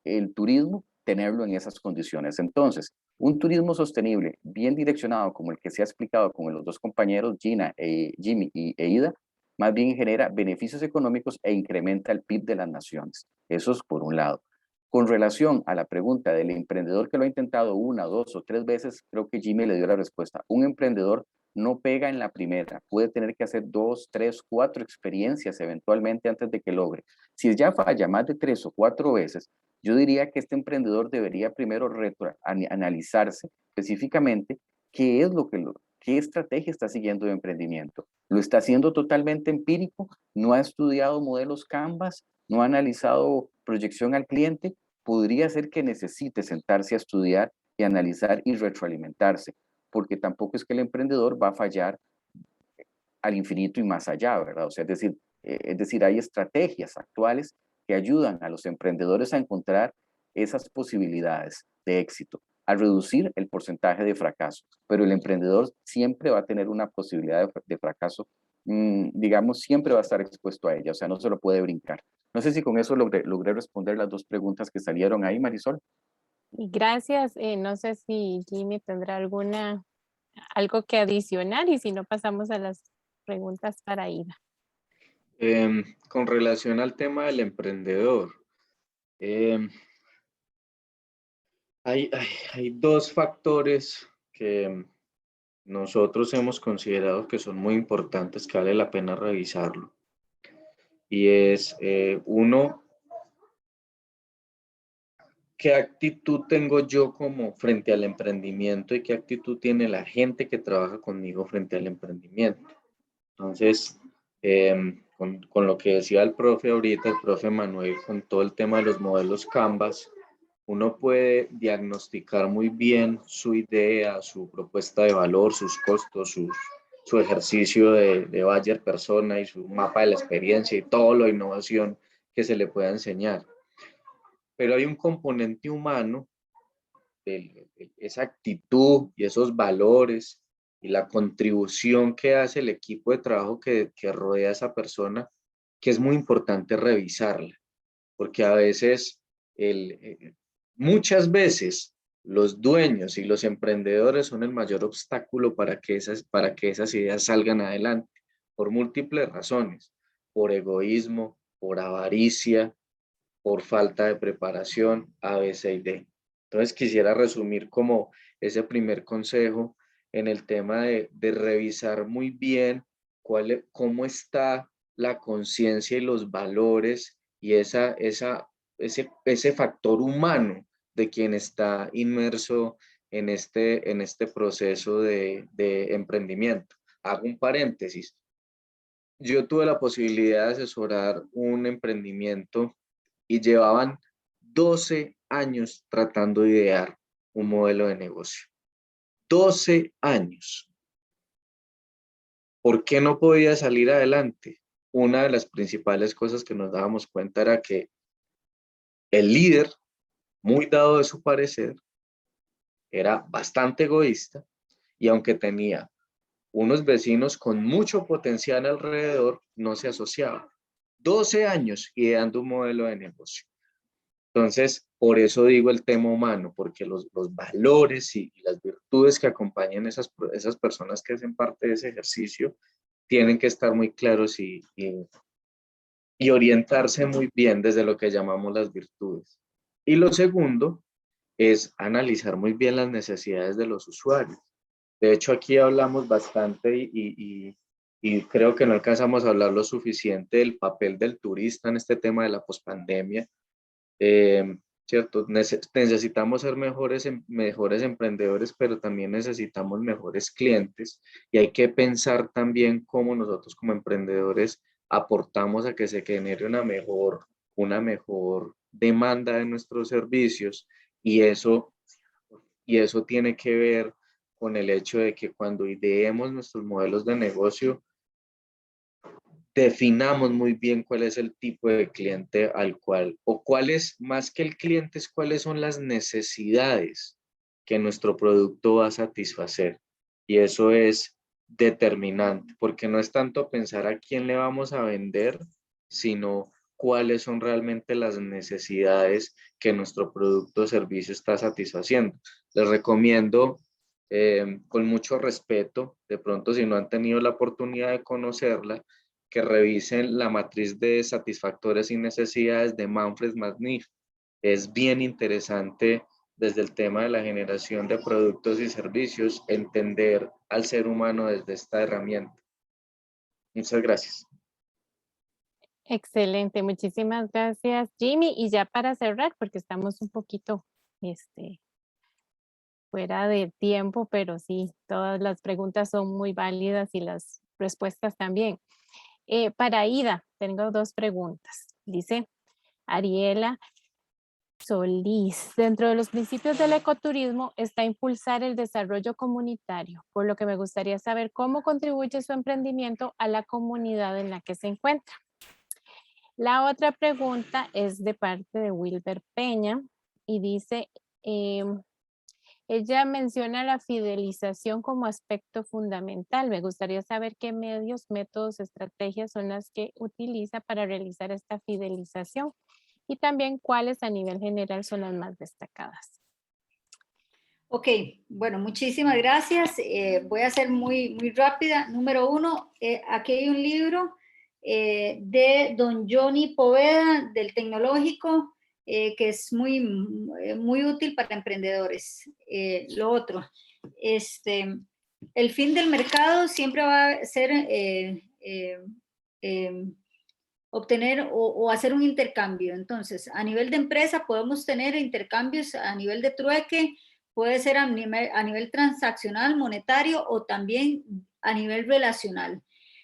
el turismo tenerlo en esas condiciones. Entonces, un turismo sostenible, bien direccionado, como el que se ha explicado con los 2 compañeros, Jimmy e Ida, más bien genera beneficios económicos e incrementa el PIB de las naciones. Eso es por un lado. Con relación a la pregunta del emprendedor que lo ha intentado 1, 2 o 3 veces, creo que Jimmy le dio la respuesta. Un emprendedor no pega en la primera, puede tener que hacer 2, 3, 4 experiencias eventualmente antes de que logre. Si ya falla más de 3 o 4 veces, yo diría que este emprendedor debería primero analizarse específicamente qué estrategia está siguiendo de emprendimiento. ¿Lo está haciendo totalmente empírico? ¿No ha estudiado modelos Canvas? ¿No ha analizado proyección al cliente? Podría ser que necesite sentarse a estudiar y analizar y retroalimentarse, porque tampoco es que el emprendedor va a fallar al infinito y más allá, ¿verdad? O sea, es decir, hay estrategias actuales que ayudan a los emprendedores a encontrar esas posibilidades de éxito. a reducir el porcentaje de fracaso, pero el emprendedor siempre va a tener una posibilidad de fracaso, digamos, siempre va a estar expuesto a ella, o sea, no se lo puede brincar. No sé si con eso logré responder las dos preguntas que salieron ahí, Marisol. Y gracias. No sé si Jimmy tendrá algo que adicionar y si no pasamos a las preguntas para Ida. Con relación al tema del emprendedor, hay dos factores que nosotros hemos considerado que son muy importantes, que vale la pena revisarlo. Y es, uno, ¿qué actitud tengo yo como frente al emprendimiento y qué actitud tiene la gente que trabaja conmigo frente al emprendimiento? Entonces, con lo que decía el profe ahorita, el profe Manuel, con todo el tema de los modelos Canvas, uno puede diagnosticar muy bien su idea, su propuesta de valor, sus costos, su ejercicio de buyer persona y su mapa de la experiencia y todo lo de innovación que se le pueda enseñar. Pero hay un componente humano, esa actitud y esos valores y la contribución que hace el equipo de trabajo que rodea a esa persona, que es muy importante revisarla, porque a veces, muchas veces, los dueños y los emprendedores son el mayor obstáculo para que esas ideas salgan adelante, por múltiples razones, por egoísmo, por avaricia, por falta de preparación, A, B, C y D. Entonces quisiera resumir como ese primer consejo en el tema de revisar muy bien cómo está la conciencia y los valores y ese factor humano de quien está inmerso en este proceso de emprendimiento. Hago un paréntesis. Yo tuve la posibilidad de asesorar un emprendimiento y llevaban 12 años tratando de idear un modelo de negocio. 12 años. ¿Por qué no podía salir adelante? Una de las principales cosas que nos dábamos cuenta era que el líder, muy dado de su parecer, era bastante egoísta y aunque tenía unos vecinos con mucho potencial alrededor, no se asociaba. 12 años ideando un modelo de negocio. Entonces, por eso digo el tema humano, porque los valores y las virtudes que acompañan esas personas que hacen parte de ese ejercicio tienen que estar muy claros y orientarse muy bien desde lo que llamamos las virtudes. Y lo segundo es analizar muy bien las necesidades de los usuarios. De hecho, aquí hablamos bastante y creo que no alcanzamos a hablar lo suficiente del papel del turista en este tema de la pospandemia. ¿Cierto? Necesitamos ser mejores emprendedores, pero también necesitamos mejores clientes y hay que pensar también cómo nosotros como emprendedores aportamos a que se genere una mejor demanda de nuestros servicios y eso tiene que ver con el hecho de que cuando ideemos nuestros modelos de negocio, definamos muy bien cuál es el tipo de cliente al cual, o cuál es, más que el cliente, es cuáles son las necesidades que nuestro producto va a satisfacer. Y eso es determinante, porque no es tanto pensar a quién le vamos a vender, sino cuáles son realmente las necesidades que nuestro producto o servicio está satisfaciendo. Les recomiendo con mucho respeto, de pronto si no han tenido la oportunidad de conocerla, que revisen la matriz de satisfactores y necesidades de Manfred Machniff. Es bien interesante desde el tema de la generación de productos y servicios, entender al ser humano desde esta herramienta. Muchas gracias. Excelente, muchísimas gracias, Jimmy. Y ya para cerrar, porque estamos un poquito fuera de tiempo, pero sí, todas las preguntas son muy válidas y las respuestas también. Para Ida, tengo dos preguntas. Dice Ariela Solís, dentro de los principios del ecoturismo está impulsar el desarrollo comunitario, por lo que me gustaría saber cómo contribuye su emprendimiento a la comunidad en la que se encuentra. La otra pregunta es de parte de Wilber Peña y dice, Ella menciona la fidelización como aspecto fundamental. Me gustaría saber qué medios, métodos, estrategias son las que utiliza para realizar esta fidelización y también cuáles a nivel general son las más destacadas. Ok, bueno, muchísimas gracias. Voy a ser muy rápida. Número 1, aquí hay un libro de don Johnny Poveda del Tecnológico, que es muy útil para emprendedores. Lo otro, el fin del mercado siempre va a ser obtener o hacer un intercambio. Entonces, a nivel de empresa podemos tener intercambios a nivel de trueque, puede ser a nivel transaccional, monetario o también a nivel relacional.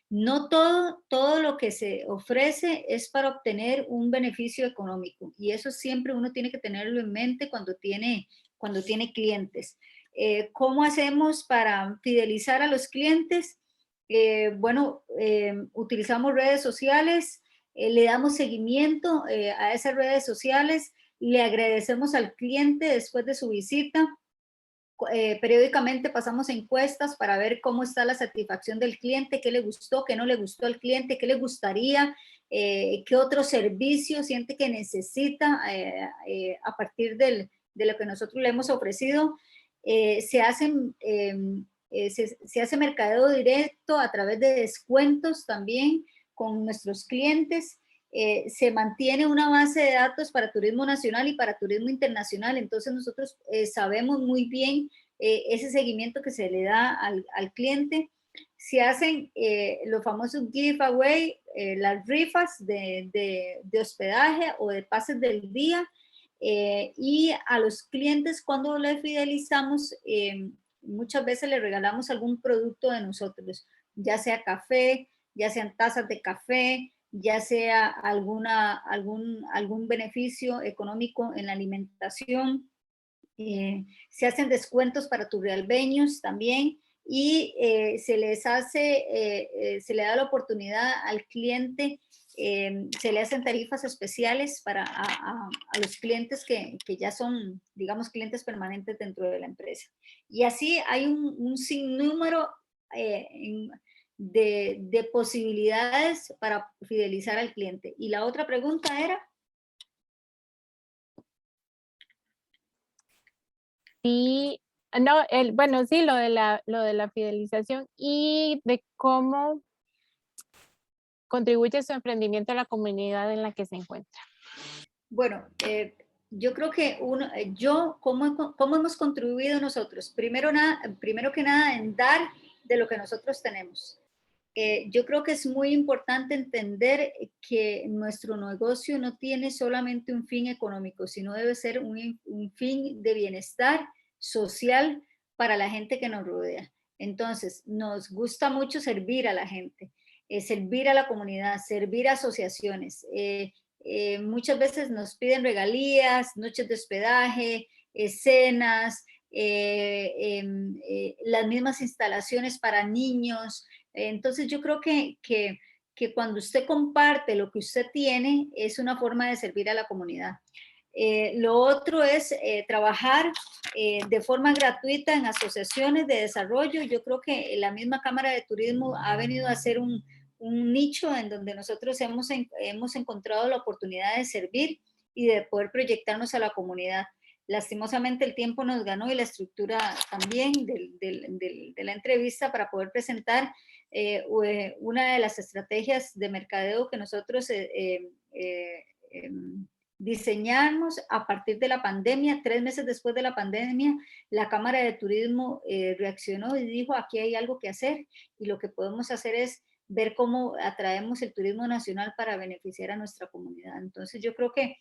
No todo lo que se ofrece es para obtener un beneficio económico y eso siempre uno tiene que tenerlo en mente cuando tiene clientes. ¿Cómo hacemos para fidelizar a los clientes? Bueno, utilizamos redes sociales, le damos seguimiento a esas redes sociales, le agradecemos al cliente después de su visita. Periódicamente pasamos encuestas para ver cómo está la satisfacción del cliente, qué le gustó, qué no le gustó al cliente, qué le gustaría, qué otro servicio siente que necesita a partir de lo que nosotros le hemos ofrecido. Se hace mercadeo directo a través de descuentos también con nuestros clientes. Se mantiene una base de datos para turismo nacional y para turismo internacional, entonces nosotros sabemos muy bien ese seguimiento que se le da al cliente. Se hacen los famosos giveaway, las rifas de hospedaje o de pases del día, y a los clientes cuando les fidelizamos, muchas veces les regalamos algún producto de nosotros, ya sea café, ya sean tazas de café, ya sea algún beneficio económico en la alimentación. Se hacen descuentos para turrialbeños también y se le da la oportunidad al cliente, se le hacen tarifas especiales para a los clientes que ya son, digamos, clientes permanentes dentro de la empresa. Y así hay un sinnúmero de posibilidades para fidelizar al cliente. Y la otra pregunta era... Sí, no, bueno, sí, lo de la fidelización y de cómo contribuye su emprendimiento a la comunidad en la que se encuentra. Bueno, yo creo que ¿cómo hemos contribuido nosotros? Primero que nada, en dar de lo que nosotros tenemos. Yo creo que es muy importante entender que nuestro negocio no tiene solamente un fin económico, sino debe ser un fin de bienestar social para la gente que nos rodea. Entonces, nos gusta mucho servir a la gente, servir a la comunidad, servir a asociaciones. Muchas veces nos piden regalías, noches de hospedaje, cenas, las mismas instalaciones para niños. Entonces yo creo que cuando usted comparte lo que usted tiene, es una forma de servir a la comunidad. Lo otro es trabajar de forma gratuita en asociaciones de desarrollo. Yo creo que la misma Cámara de Turismo ha venido a ser un nicho en donde nosotros hemos encontrado la oportunidad de servir y de poder proyectarnos a la comunidad. Lastimosamente el tiempo nos ganó y la estructura también de la entrevista para poder presentar una de las estrategias de mercadeo que nosotros diseñamos a partir de la pandemia. 3 meses después de la pandemia, la Cámara de Turismo reaccionó y dijo, aquí hay algo que hacer y lo que podemos hacer es ver cómo atraemos el turismo nacional para beneficiar a nuestra comunidad. Entonces yo creo que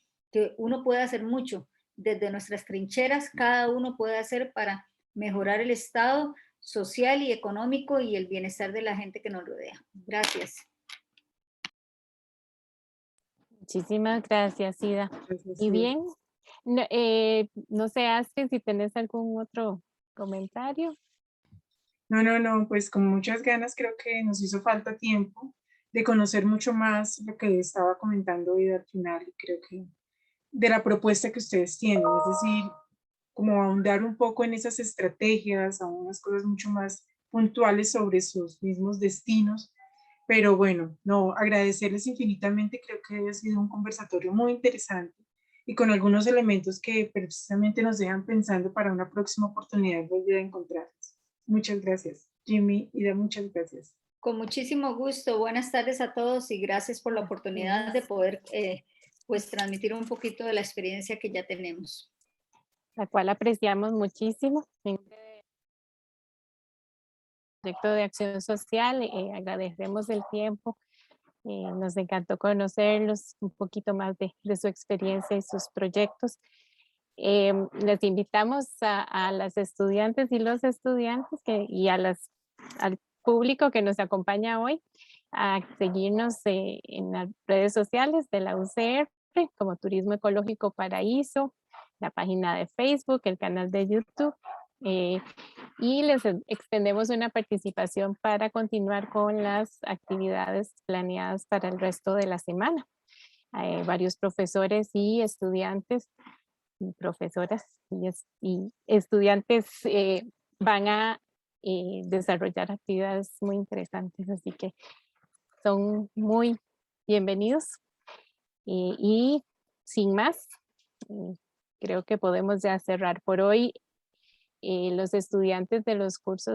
uno puede hacer mucho. Desde nuestras trincheras, cada uno puede hacer para mejorar el estado social y económico y el bienestar de la gente que nos rodea. Gracias. Muchísimas gracias, Ida. Gracias, Y Ida. bien, no sé, Astrid, si tenés algún otro comentario. No, pues con muchas ganas creo que nos hizo falta tiempo de conocer mucho más lo que estaba comentando Ida al final y creo que de la propuesta que ustedes tienen, es decir, como ahondar un poco en esas estrategias, a unas cosas mucho más puntuales sobre sus mismos destinos. Pero bueno, no, agradecerles infinitamente, creo que ha sido un conversatorio muy interesante y con algunos elementos que precisamente nos dejan pensando para una próxima oportunidad volver a encontrarnos. Muchas gracias, Jimmy, Ida, muchas gracias. Con muchísimo gusto. Buenas tardes a todos y gracias por la oportunidad de poder pues transmitir un poquito de la experiencia que ya tenemos. La cual apreciamos muchísimo. En el proyecto de acción social, agradecemos el tiempo. Nos encantó conocerlos, un poquito más de su experiencia y sus proyectos. Les invitamos a las estudiantes y los estudiantes y al público que nos acompaña hoy a seguirnos en las redes sociales de la UCR como Turismo Ecológico Paraíso, la página de Facebook, el canal de YouTube. Y les extendemos una participación para continuar con las actividades planeadas para el resto de la semana. Varios profesores y estudiantes, y profesoras y estudiantes van a desarrollar actividades muy interesantes, así que son muy bienvenidos. Y sin más, creo que podemos ya cerrar por hoy. Los estudiantes de los cursos